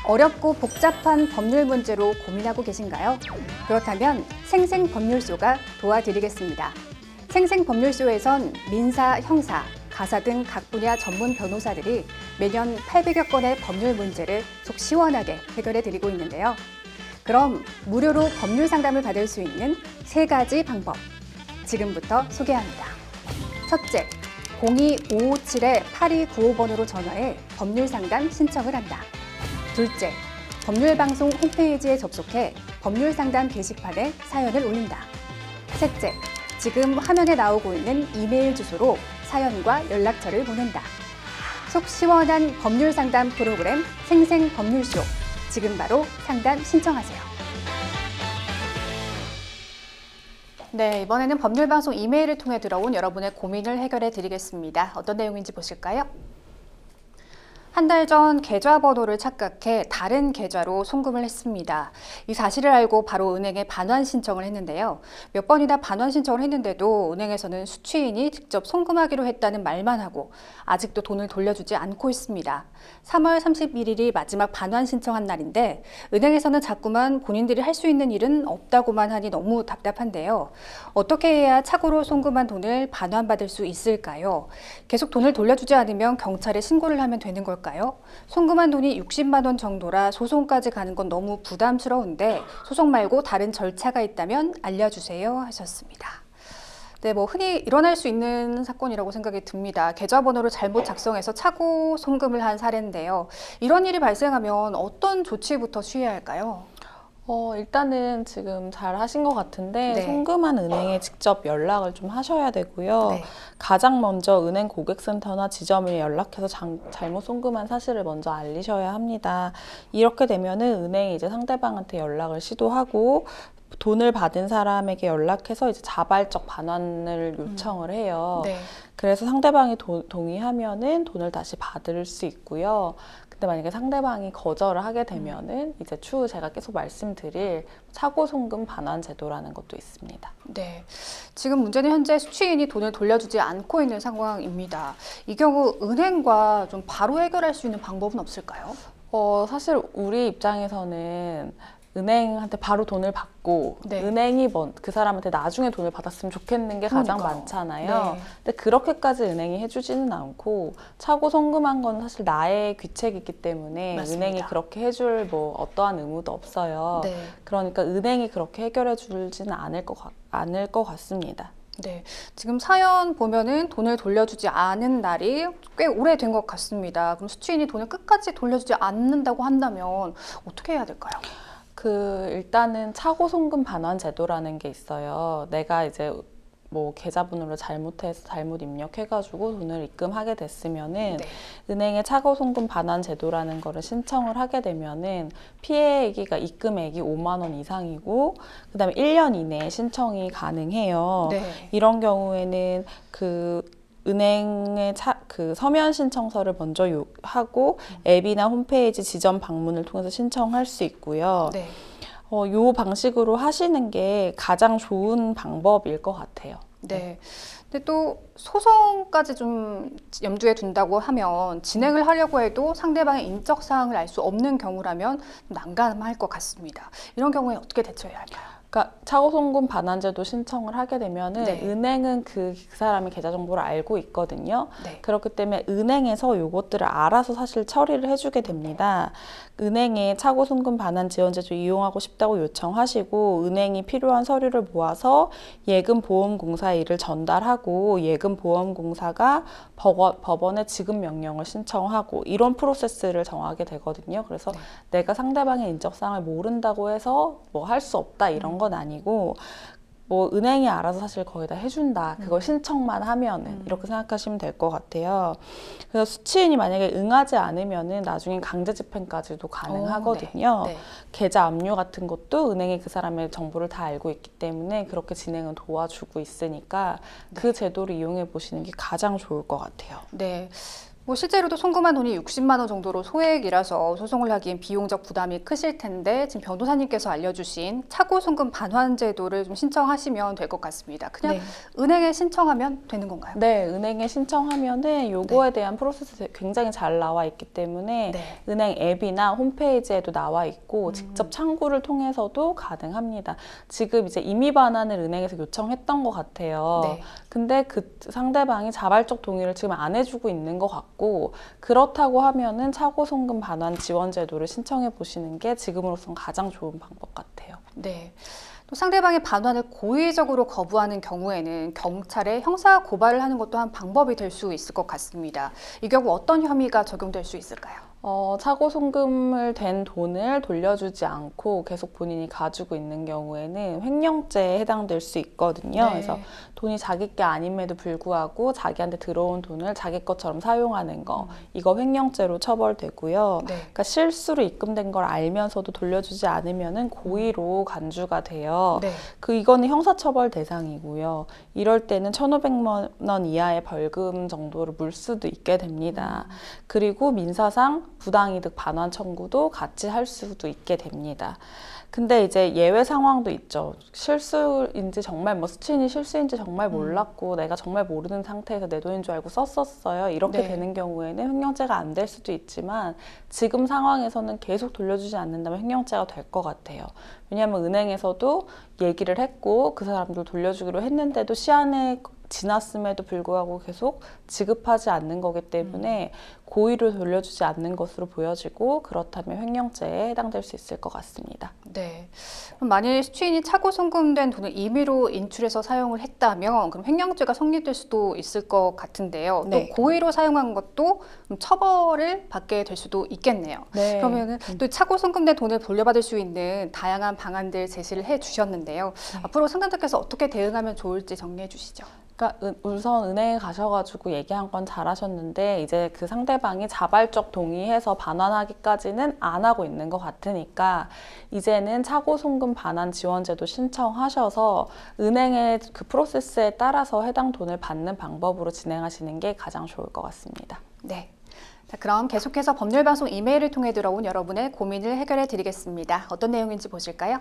어렵고 복잡한 법률 문제로 고민하고 계신가요? 그렇다면 생생법률쇼가 도와드리겠습니다. 생생법률쇼에선 민사, 형사, 가사 등 각 분야 전문 변호사들이 매년 800여 건의 법률 문제를 속 시원하게 해결해 드리고 있는데요. 그럼 무료로 법률 상담을 받을 수 있는 3가지 방법, 지금부터 소개합니다. 첫째, 02-557-8295번으로 전화해 법률 상담 신청을 한다. 둘째, 법률방송 홈페이지에 접속해 법률상담 게시판에 사연을 올린다. 셋째, 지금 화면에 나오고 있는 이메일 주소로 사연과 연락처를 보낸다. 속 시원한 법률상담 프로그램 생생법률쇼, 지금 바로 상담 신청하세요. 네, 이번에는 법률방송 이메일을 통해 들어온 여러분의 고민을 해결해 드리겠습니다. 어떤 내용인지 보실까요? 한 달 전 계좌번호를 착각해 다른 계좌로 송금을 했습니다. 이 사실을 알고 바로 은행에 반환 신청을 했는데요. 몇 번이나 반환 신청을 했는데도 은행에서는 수취인이 직접 송금하기로 했다는 말만 하고 아직도 돈을 돌려주지 않고 있습니다. 3월 31일이 마지막 반환 신청한 날인데 은행에서는 자꾸만 본인들이 할 수 있는 일은 없다고만 하니 너무 답답한데요. 어떻게 해야 착오로 송금한 돈을 반환받을 수 있을까요? 계속 돈을 돌려주지 않으면 경찰에 신고를 하면 되는 걸까요? 송금한 돈이 60만 원 정도라 소송까지 가는 건 너무 부담스러운데 소송 말고 다른 절차가 있다면 알려주세요 하셨습니다. 네, 뭐 흔히 일어날 수 있는 사건이라고 생각이 듭니다. 계좌번호를 잘못 작성해서 착오 송금을 한 사례인데요. 이런 일이 발생하면 어떤 조치부터 취해야 할까요? 일단은 지금 잘 하신 것 같은데 네. 송금한 은행에 직접 연락을 좀 하셔야 되고요. 네. 가장 먼저 은행 고객센터나 지점에 연락해서 잘못 송금한 사실을 먼저 알리셔야 합니다. 이렇게 되면은 은행이 이제 상대방한테 연락을 시도하고 돈을 받은 사람에게 연락해서 이제 자발적 반환을 요청을 해요. 네. 그래서 상대방이 동의하면은 돈을 다시 받을 수 있고요. 근데 만약에 상대방이 거절을 하게 되면은 이제 추후 제가 계속 말씀드릴 착오 송금 반환 제도라는 것도 있습니다. 네, 지금 문제는 현재 수취인이 돈을 돌려주지 않고 있는 상황입니다. 이 경우 은행과 좀 바로 해결할 수 있는 방법은 없을까요? 사실 우리 입장에서는 은행한테 바로 돈을 받고 네. 은행이 그 사람한테 나중에 돈을 받았으면 좋겠는 게 가장 그러니까요. 많잖아요. 네. 근데 그렇게까지 은행이 해주지는 않고 착오 송금한 건 사실 나의 귀책이기 때문에 맞습니다. 은행이 그렇게 해줄 뭐 어떠한 의무도 없어요. 네. 그러니까 은행이 그렇게 해결해 주지는 않을 것 같습니다. 네, 지금 사연 보면은 돈을 돌려주지 않은 날이 꽤 오래된 것 같습니다. 그럼 수취인이 돈을 끝까지 돌려주지 않는다고 한다면 어떻게 해야 될까요? 일단은 착오 송금 반환 제도라는 게 있어요. 내가 이제 뭐 계좌번호를 잘못 입력해가지고 돈을 입금하게 됐으면은 네. 은행에 착오 송금 반환 제도라는 거를 신청을 하게 되면은 피해액이가 입금액이 5만 원 이상이고 그다음에 1년 이내에 신청이 가능해요. 네. 이런 경우에는 은행에 서면 신청서를 먼저 하고 앱이나 홈페이지 지점 방문을 통해서 신청할 수 있고요. 네. 요 방식으로 하시는 게 가장 좋은 방법일 것 같아요. 네. 근데 또 소송까지 좀 염두에 둔다고 하면 진행을 하려고 해도 상대방의 인적 사항을 알 수 없는 경우라면 좀 난감할 것 같습니다. 이런 경우에 어떻게 대처해야 할까요? 그러니까 차고송금 반환제도 신청을 하게 되면은 네. 은행은 그 사람의 계좌 정보를 알고 있거든요. 네. 그렇기 때문에 은행에서 요것들을 알아서 사실 처리를 해주게 됩니다. 은행에 차고송금 반환 지원제도 이용하고 싶다고 요청하시고 은행이 필요한 서류를 모아서 예금보험공사에 이를 전달하고 예금보험공사가 법원에 지급 명령을 신청하고 이런 프로세스를 정하게 되거든요. 그래서 네. 내가 상대방의 인적사항을 모른다고 해서 뭐 할 수 없다 이런 건 아니고 뭐 은행이 알아서 사실 거의 다 해준다. 그걸 신청만 하면은 이렇게 생각하시면 될 것 같아요. 그래서 수취인이 만약에 응하지 않으면은 나중에 강제 집행까지도 가능하거든요. 네. 계좌 압류 같은 것도 은행이 그 사람의 정보를 다 알고 있기 때문에 그렇게 진행은 도와주고 있으니까 그 제도를 이용해 보시는 게 가장 좋을 것 같아요. 네. 뭐 실제로도 송금한 돈이 60만 원 정도로 소액이라서 소송을 하기엔 비용적 부담이 크실 텐데 지금 변호사님께서 알려주신 차고 송금 반환 제도를 좀 신청하시면 될 것 같습니다. 그냥 네. 은행에 신청하면 되는 건가요? 네, 은행에 신청하면은 요거에 대한 프로세스 굉장히 잘 나와 있기 때문에 네. 은행 앱이나 홈페이지에도 나와 있고 직접 창구를 통해서도 가능합니다. 지금 이제 임의 반환을 은행에서 요청했던 것 같아요. 네. 근데 그 상대방이 자발적 동의를 지금 안 해주고 있는 것 같고 그렇다고 하면은 차고송금 반환 지원 제도를 신청해 보시는 게 지금으로선 가장 좋은 방법 같아요. 네. 또 상대방의 반환을 고의적으로 거부하는 경우에는 경찰에 형사 고발을 하는 것도 한 방법이 될 수 있을 것 같습니다. 이 경우 어떤 혐의가 적용될 수 있을까요? 차고송금을 된 돈을 돌려주지 않고 계속 본인이 가지고 있는 경우에는 횡령죄에 해당될 수 있거든요. 네. 그래서 돈이 자기 게 아님에도 불구하고 자기한테 들어온 돈을 자기 것처럼 사용하는 거, 이거 횡령죄로 처벌되고요. 네. 그러니까 실수로 입금된 걸 알면서도 돌려주지 않으면은 고의로 간주가 돼요. 네. 이거는 형사처벌 대상이고요. 이럴 때는 1,500만 원 이하의 벌금 정도를 물 수도 있게 됩니다. 그리고 민사상 부당이득 반환 청구도 같이 할 수도 있게 됩니다. 근데 이제 예외 상황도 있죠. 실수인지 정말 뭐 수취인이 실수인지 정말 몰랐고 내가 정말 모르는 상태에서 내 돈인 줄 알고 썼었어요. 이렇게 네. 되는 경우에는 횡령죄가 안 될 수도 있지만 지금 상황에서는 계속 돌려주지 않는다면 횡령죄가 될 것 같아요. 왜냐하면 은행에서도 얘기를 했고 그 사람들 돌려주기로 했는데도 시한에 지났음에도 불구하고 계속 지급하지 않는 거기 때문에 고의로 돌려주지 않는 것으로 보여지고 그렇다면 횡령죄에 해당될 수 있을 것 같습니다. 네. 그럼 만일 수취인이 차고 송금된 돈을 임의로 인출해서 사용을 했다면 그럼 횡령죄가 성립될 수도 있을 것 같은데요. 네. 또 고의로 사용한 것도 처벌을 받게 될 수도 있겠네요. 네. 그러면은 또 차고 송금된 돈을 돌려받을 수 있는 다양한 방안들 제시를 해 주셨는데요. 앞으로 상담자께서 어떻게 대응하면 좋을지 정리해 주시죠. 그러니까 우선 은행에 가셔가지고 얘기한 건 잘하셨는데 이제 그 상대방이 자발적 동의해서 반환하기까지는 안 하고 있는 것 같으니까 이제는 차고송금 반환 지원제도 신청하셔서 은행의 그 프로세스에 따라서 해당 돈을 받는 방법으로 진행하시는 게 가장 좋을 것 같습니다. 네. 자, 그럼 계속해서 법률방송 이메일을 통해 들어온 여러분의 고민을 해결해 드리겠습니다. 어떤 내용인지 보실까요?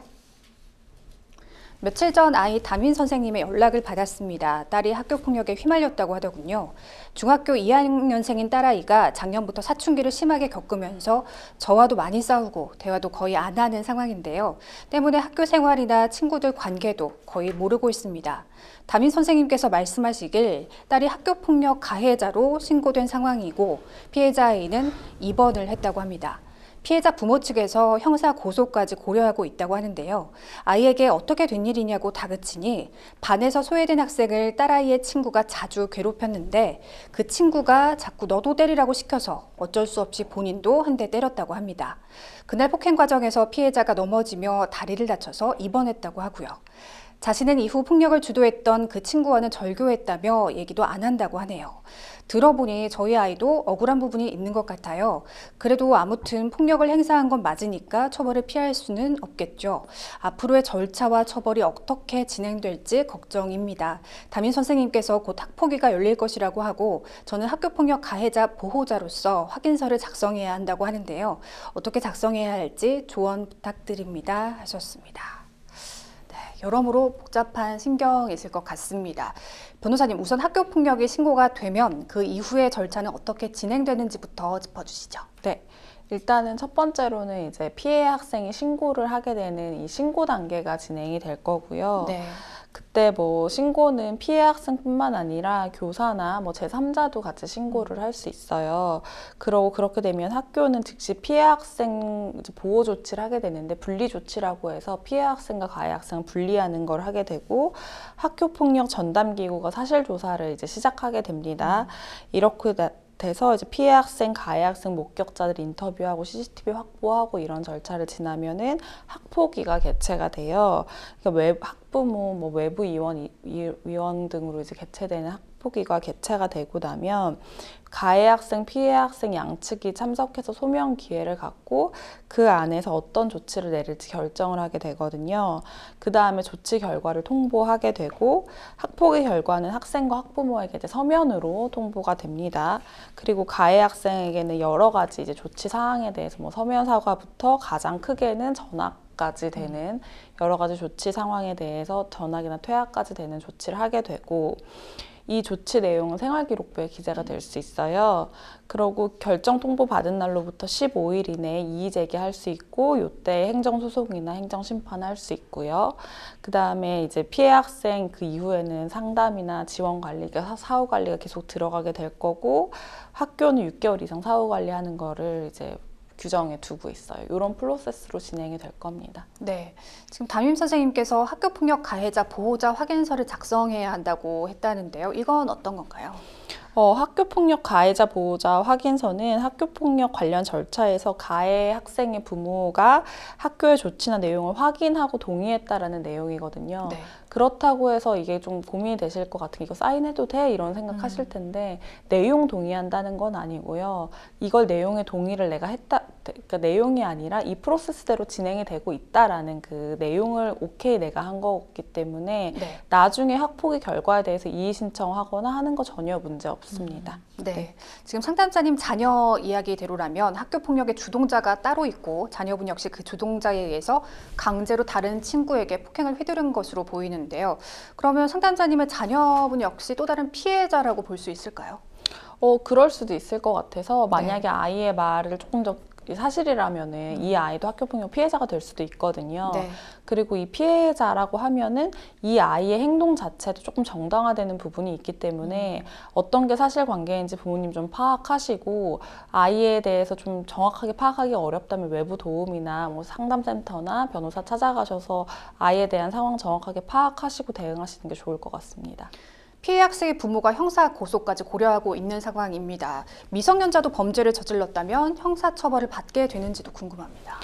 며칠 전 아이 담임 선생님의 연락을 받았습니다. 딸이 학교폭력에 휘말렸다고 하더군요. 중학교 2학년생인 딸아이가 작년부터 사춘기를 심하게 겪으면서 저와도 많이 싸우고 대화도 거의 안 하는 상황인데요. 때문에 학교 생활이나 친구들 관계도 거의 모르고 있습니다. 담임 선생님께서 말씀하시길 딸이 학교폭력 가해자로 신고된 상황이고 피해자 아이는 입원을 했다고 합니다. 피해자 부모 측에서 형사 고소까지 고려하고 있다고 하는데요. 아이에게 어떻게 된 일이냐고 다그치니 반에서 소외된 학생을 딸아이의 친구가 자주 괴롭혔는데 그 친구가 자꾸 너도 때리라고 시켜서 어쩔 수 없이 본인도 한 대 때렸다고 합니다. 그날 폭행 과정에서 피해자가 넘어지며 다리를 다쳐서 입원했다고 하고요. 자신은 이후 폭력을 주도했던 그 친구와는 절교했다며 얘기도 안 한다고 하네요. 들어보니 저희 아이도 억울한 부분이 있는 것 같아요. 그래도 아무튼 폭력을 행사한 건 맞으니까 처벌을 피할 수는 없겠죠. 앞으로의 절차와 처벌이 어떻게 진행될지 걱정입니다. 담임 선생님께서 곧 학폭위가 열릴 것이라고 하고 저는 학교폭력 가해자 보호자로서 확인서를 작성해야 한다고 하는데요. 어떻게 작성해야 할지 조언 부탁드립니다 하셨습니다. 여러모로 복잡한 신경이 있을 것 같습니다. 변호사님, 우선 학교 폭력이 신고가 되면 그 이후의 절차는 어떻게 진행되는지부터 짚어주시죠. 네. 일단은 첫 번째로는 이제 피해 학생이 신고를 하게 되는 이 신고 단계가 진행이 될 거고요. 네. 그때 뭐 신고는 피해 학생뿐만 아니라 교사나 뭐 제3자도 같이 신고를 할 수 있어요. 그러고 그렇게 되면 학교는 즉시 피해 학생 보호 조치를 하게 되는데 분리 조치라고 해서 피해 학생과 가해 학생을 분리하는 걸 하게 되고 학교 폭력 전담 기구가 사실 조사를 이제 시작하게 됩니다. 이렇게 돼서 이제 피해 학생, 가해 학생 목격자들 인터뷰하고 CCTV 확보하고 이런 절차를 지나면은 학폭위가 개최가 돼요. 그러니까 학부모, 뭐 외부 위원 등으로 이제 개최되는 학폭위가 개최가 되고 나면 가해 학생, 피해 학생 양측이 참석해서 소명 기회를 갖고 그 안에서 어떤 조치를 내릴지 결정을 하게 되거든요. 그 다음에 조치 결과를 통보하게 되고 학폭의 결과는 학생과 학부모에게 이제 서면으로 통보가 됩니다. 그리고 가해 학생에게는 여러 가지 이제 조치 사항에 대해서 뭐 서면 사과부터 가장 크게는 전학까지 되는 여러 가지 조치 상황에 대해서 전학이나 퇴학까지 되는 조치를 하게 되고 이 조치 내용은 생활기록부에 기재가 될 수 있어요. 그리고 결정 통보 받은 날로부터 15일 이내에 이의 제기할 수 있고 이때 행정소송이나 행정심판할 수 있고요. 그 다음에 이제 피해 학생 그 이후에는 상담이나 지원관리가 사후관리가 계속 들어가게 될 거고 학교는 6개월 이상 사후관리하는 거를 이제 규정에 두고 있어요. 이런 프로세스로 진행이 될 겁니다. 네, 지금 담임 선생님께서 학교폭력 가해자 보호자 확인서를 작성해야 한다고 했다는데요. 이건 어떤 건가요? 학교폭력 가해자 보호자 확인서는 학교폭력 관련 절차에서 가해 학생의 부모가 학교의 조치나 내용을 확인하고 동의했다라는 내용이거든요. 네. 그렇다고 해서 이게 좀 고민이 되실 것 같은 게 이거 사인해도 돼? 이런 생각하실 텐데 내용 동의한다는 건 아니고요. 이걸 내용의 동의를 내가 했다, 그러니까 내용이 아니라 이 프로세스대로 진행이 되고 있다라는 그 내용을 오케이 내가 한 거기 때문에 네. 나중에 학폭의 결과에 대해서 이의 신청하거나 하는 거 전혀 문제 없습니다. 네. 지금 상담자님 자녀 이야기대로라면 학교 폭력의 주동자가 따로 있고 자녀분 역시 그 주동자에 의해서 강제로 다른 친구에게 폭행을 휘두른 것으로 보이는데요. 그러면 상담자님의 자녀분 역시 또 다른 피해자라고 볼 수 있을까요? 그럴 수도 있을 것 같아서 만약에 아이의 말을 조금 더 사실이라면은 이 아이도 학교폭력 피해자가 될 수도 있거든요. 네. 그리고 이 피해자라고 하면은 이 아이의 행동 자체도 조금 정당화되는 부분이 있기 때문에 어떤 게 사실관계인지 부모님 좀 파악하시고 아이에 대해서 좀 정확하게 파악하기 어렵다면 외부 도움이나 뭐 상담센터나 변호사 찾아가셔서 아이에 대한 상황 정확하게 파악하시고 대응하시는 게 좋을 것 같습니다. 피해 학생의 부모가 형사 고소까지 고려하고 있는 상황입니다. 미성년자도 범죄를 저질렀다면 형사처벌을 받게 되는지도 궁금합니다.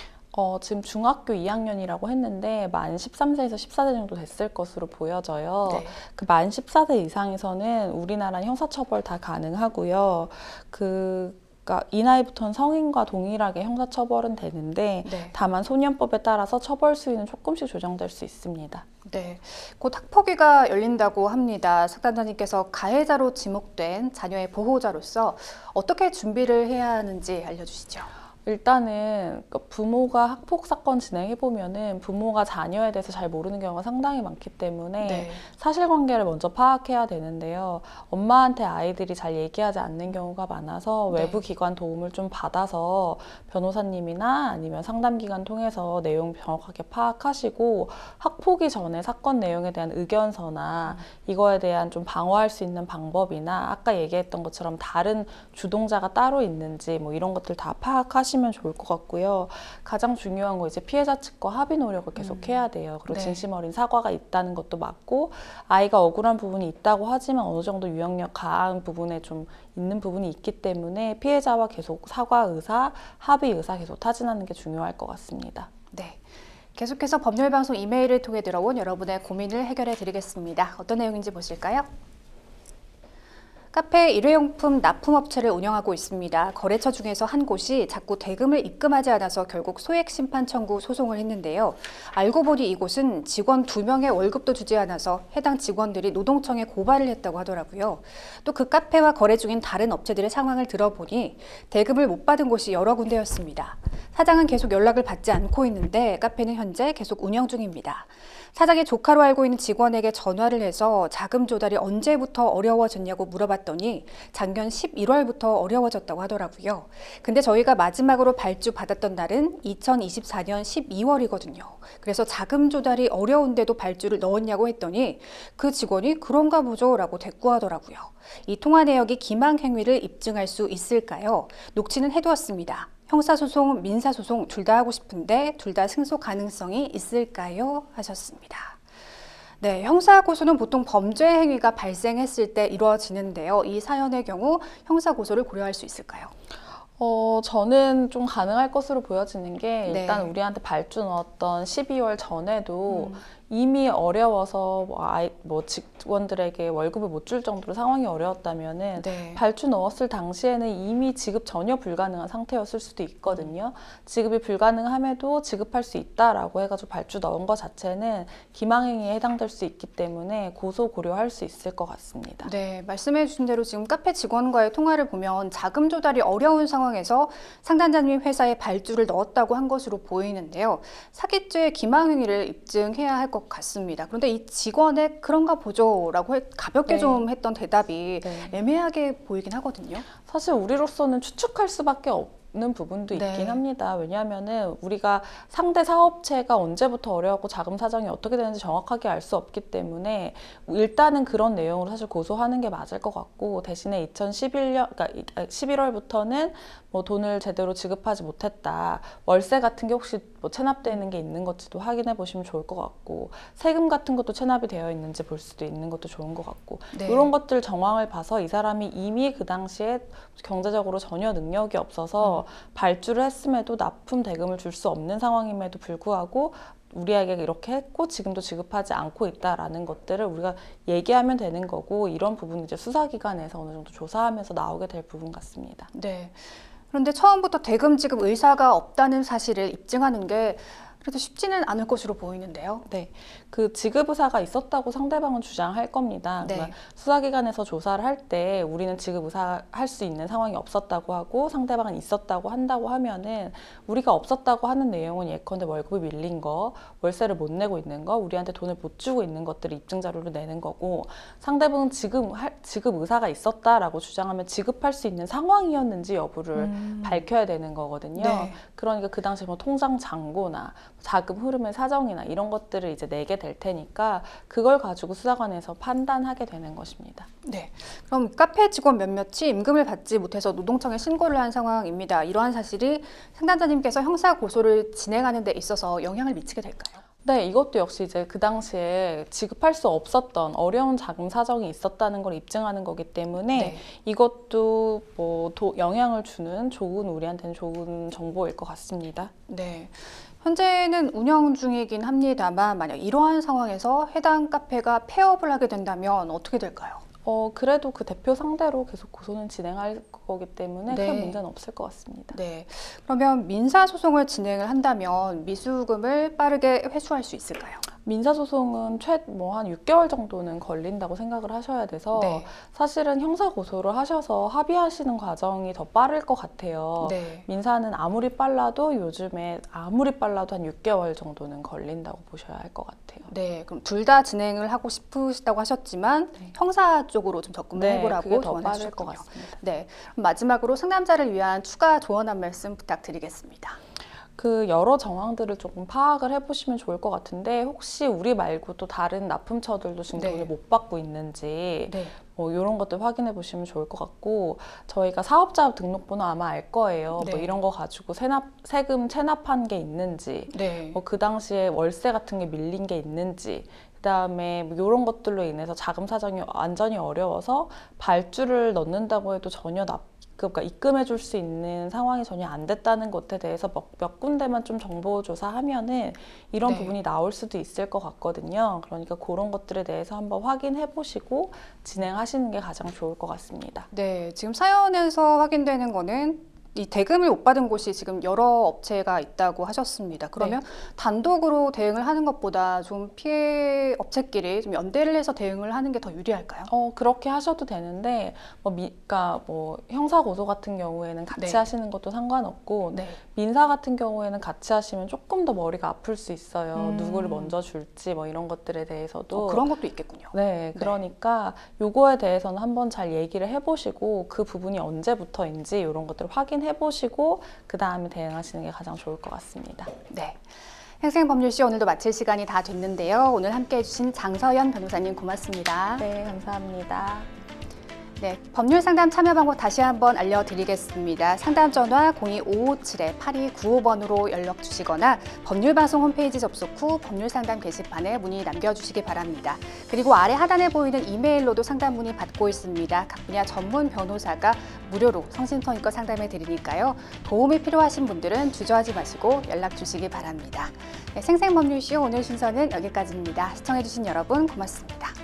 지금 중학교 2학년이라고 했는데 만 13세에서 14세 정도 됐을 것으로 보여져요. 네. 그 만 14세 이상에서는 우리나라 형사처벌 다 가능하고요. 그러니까 이 나이부터는 성인과 동일하게 형사처벌은 되는데 네. 다만 소년법에 따라서 처벌 수위는 조금씩 조정될 수 있습니다. 네, 곧 학폭위가 열린다고 합니다. 상담자님께서 가해자로 지목된 자녀의 보호자로서 어떻게 준비를 해야 하는지 알려주시죠. 일단은 부모가 학폭 사건 진행해 보면은 부모가 자녀에 대해서 잘 모르는 경우가 상당히 많기 때문에 네. 사실관계를 먼저 파악해야 되는데요. 엄마한테 아이들이 잘 얘기하지 않는 경우가 많아서 네. 외부 기관 도움을 좀 받아서 변호사님이나 아니면 상담기관 통해서 내용 정확하게 파악하시고 학폭이 전에 사건 내용에 대한 의견서나 이거에 대한 좀 방어할 수 있는 방법이나 아까 얘기했던 것처럼 다른 주동자가 따로 있는지 뭐 이런 것들 다 파악하시면 좋을 것 같고요. 가장 중요한 거 이제 피해자 측과 합의 노력을 계속 해야 돼요. 그리고 네. 진심 어린 사과가 있다는 것도 맞고 아이가 억울한 부분이 있다고 하지만 어느 정도 유형력 강한 부분에 좀 있는 부분이 있기 때문에 피해자와 계속 사과 의사, 합의 의사 계속 타진하는 게 중요할 것 같습니다. 네. 계속해서 법률방송 이메일을 통해 들어온 여러분의 고민을 해결해 드리겠습니다. 어떤 내용인지 보실까요? 카페 일회용품 납품업체를 운영하고 있습니다. 거래처 중에서 한 곳이 자꾸 대금을 입금하지 않아서 결국 소액 심판 청구 소송을 했는데요. 알고 보니 이곳은 직원 2명의 월급도 주지 않아서 해당 직원들이 노동청에 고발을 했다고 하더라고요. 또 그 카페와 거래 중인 다른 업체들의 상황을 들어보니 대금을 못 받은 곳이 여러 군데였습니다. 사장은 계속 연락을 받지 않고 있는데 카페는 현재 계속 운영 중입니다. 사장의 조카로 알고 있는 직원에게 전화를 해서 자금 조달이 언제부터 어려워졌냐고 물어봤더니 작년 11월부터 어려워졌다고 하더라고요. 근데 저희가 마지막으로 발주 받았던 날은 2024년 12월이거든요. 그래서 자금 조달이 어려운데도 발주를 넣었냐고 했더니 그 직원이 그런가 보죠 라고 대꾸하더라고요. 이 통화 내역이 기망 행위를 입증할 수 있을까요? 녹취는 해두었습니다. 형사소송, 민사소송 둘 다 하고 싶은데 둘 다 승소 가능성이 있을까요? 하셨습니다. 네, 형사고소는 보통 범죄 행위가 발생했을 때 이루어지는데요. 이 사연의 경우 형사고소를 고려할 수 있을까요? 저는 좀 가능할 것으로 보여지는 게 네. 일단 우리한테 발주 넣었던 12월 전에도 이미 어려워서 직원들에게 월급을 못 줄 정도로 상황이 어려웠다면은 네. 발주 넣었을 당시에는 이미 지급 전혀 불가능한 상태였을 수도 있거든요. 지급이 불가능함에도 지급할 수 있다라고 해가지고 발주 넣은 것 자체는 기망행위에 해당될 수 있기 때문에 고소 고려할 수 있을 것 같습니다. 네, 말씀해 주신 대로 지금 카페 직원과의 통화를 보면 자금 조달이 어려운 상황에서 상담자님 회사에 발주를 넣었다고 한 것으로 보이는데요. 사기죄 기망행위를 입증해야 할 것 같습니다. 그런데 이 직원의 그런가 보죠라고 가볍게 네. 좀 했던 대답이 네. 애매하게 보이긴 하거든요. 사실 우리로서는 추측할 수밖에 없는 부분도 네. 있긴 합니다. 왜냐하면은 우리가 상대 사업체가 언제부터 어려웠고 자금 사정이 어떻게 되는지 정확하게 알 수 없기 때문에 일단은 그런 내용으로 사실 고소하는 게 맞을 것 같고, 대신에 11월부터는 뭐 돈을 제대로 지급하지 못했다, 월세 같은 게 혹시 뭐 체납되는 게 있는 건지도 확인해 보시면 좋을 것 같고, 세금 같은 것도 체납이 되어 있는지 볼 수도 있는 것도 좋은 것 같고, 네. 이런 것들 정황을 봐서 이 사람이 이미 그 당시에 경제적으로 전혀 능력이 없어서 발주를 했음에도 납품 대금을 줄 수 없는 상황임에도 불구하고 우리에게 이렇게 했고 지금도 지급하지 않고 있다라는 것들을 우리가 얘기하면 되는 거고, 이런 부분은 이제 수사기관에서 어느 정도 조사하면서 나오게 될 부분 같습니다. 네. 그런데 처음부터 대금 지급 의사가 없다는 사실을 입증하는 게 그래도 쉽지는 않을 것으로 보이는데요. 네, 그 지급 의사가 있었다고 상대방은 주장할 겁니다. 네. 그러니까 수사기관에서 조사를 할 때 우리는 지급 의사 할 수 있는 상황이 없었다고 하고 상대방은 있었다고 한다고 하면은, 우리가 없었다고 하는 내용은 예컨대 월급이 밀린 거, 월세를 못 내고 있는 거, 우리한테 돈을 못 주고 있는 것들을 입증 자료로 내는 거고, 상대방은 지급 의사가 있었다라고 주장하면 지급할 수 있는 상황이었는지 여부를 밝혀야 되는 거거든요. 네. 그러니까 그 당시 뭐 통장 잔고나 자금 흐름의 사정이나 이런 것들을 이제 내게 될 테니까 그걸 가지고 수사관에서 판단하게 되는 것입니다. 네. 그럼 카페 직원 몇몇이 임금을 받지 못해서 노동청에 신고를 한 상황입니다. 이러한 사실이 상담자님께서 형사 고소를 진행하는 데 있어서 영향을 미치게 될까요? 네, 이것도 역시 이제 그 당시에 지급할 수 없었던 어려운 자금 사정이 있었다는 걸 입증하는 거기 때문에 네. 이것도 뭐 영향을 주는 우리한테는 좋은 정보일 것 같습니다. 네. 현재는 운영 중이긴 합니다만 만약 이러한 상황에서 해당 카페가 폐업을 하게 된다면 어떻게 될까요? 그래도 그 대표 상대로 계속 고소는 진행할 거기 때문에 네. 큰 문제는 없을 것 같습니다. 네. 그러면 민사소송을 진행을 한다면 미수금을 빠르게 회수할 수 있을까요? 민사소송은 한 6개월 정도는 걸린다고 생각을 하셔야 돼서 네. 사실은 형사고소를 하셔서 합의하시는 과정이 더 빠를 것 같아요. 네. 민사는 아무리 빨라도 요즘에 한 6개월 정도는 걸린다고 보셔야 할 것 같아요. 네. 그럼 둘 다 진행을 하고 싶으시다고 하셨지만 네. 형사 쪽으로 좀 접근을 해보라고 그게 더 조언해 빠를 것 주셨군요. 같습니다. 네. 그럼 마지막으로 상담자를 위한 추가 조언 한 말씀 부탁드리겠습니다. 그 여러 정황들을 조금 파악을 해보시면 좋을 것 같은데, 혹시 우리 말고 또 다른 납품처들도 지금 네. 돈을 못 받고 있는지 네. 뭐 이런 것들 확인해 보시면 좋을 것 같고, 저희가 사업자 등록번호 아마 알 거예요. 네. 뭐 이런 거 가지고 세금 체납한 게 있는지, 네. 뭐 그 당시에 월세 같은 게 밀린 게 있는지, 그다음에 뭐 이런 것들로 인해서 자금 사정이 완전히 어려워서 발주를 넣는다고 해도 전혀 그러니까 입금해 줄 수 있는 상황이 전혀 안 됐다는 것에 대해서 몇 군데만 좀 정보 조사하면은 이런 네. 부분이 나올 수도 있을 것 같거든요. 그러니까 그런 것들에 대해서 한번 확인해 보시고 진행하시는 게 가장 좋을 것 같습니다. 네, 지금 사연에서 확인되는 거는 이 대금을 못 받은 곳이 지금 여러 업체가 있다고 하셨습니다. 그러면 단독으로 대응을 하는 것보다 좀 피해 업체끼리 좀 연대를 해서 대응을 하는 게 더 유리할까요? 그렇게 하셔도 되는데, 그러니까 형사 고소 같은 경우에는 같이 네. 하시는 것도 상관없고, 네. 민사 같은 경우에는 같이 하시면 조금 더 머리가 아플 수 있어요. 누구를 먼저 줄지 이런 것들에 대해서도. 그런 것도 있겠군요. 네, 그러니까 요거에 대해서는 한번 잘 얘기를 해보시고 그 부분이 언제부터인지 이런 것들을 확인해보시고 그 다음에 대응하시는 게 가장 좋을 것 같습니다. 네. 행생법률쇼 오늘도 마칠 시간이 다 됐는데요. 오늘 함께해 주신 장서연 변호사님 고맙습니다. 네, 감사합니다. 네, 법률 상담 참여 방법 다시 한번 알려드리겠습니다. 상담 전화 02-557-8295번으로 연락 주시거나 법률방송 홈페이지 접속 후 법률 상담 게시판에 문의 남겨주시기 바랍니다. 그리고 아래 하단에 보이는 이메일로도 상담 문의 받고 있습니다. 각 분야 전문 변호사가 무료로 성심성의껏 상담해 드리니까요. 도움이 필요하신 분들은 주저하지 마시고 연락 주시기 바랍니다. 네, 생생법률쇼 오늘 순서는 여기까지입니다. 시청해주신 여러분 고맙습니다.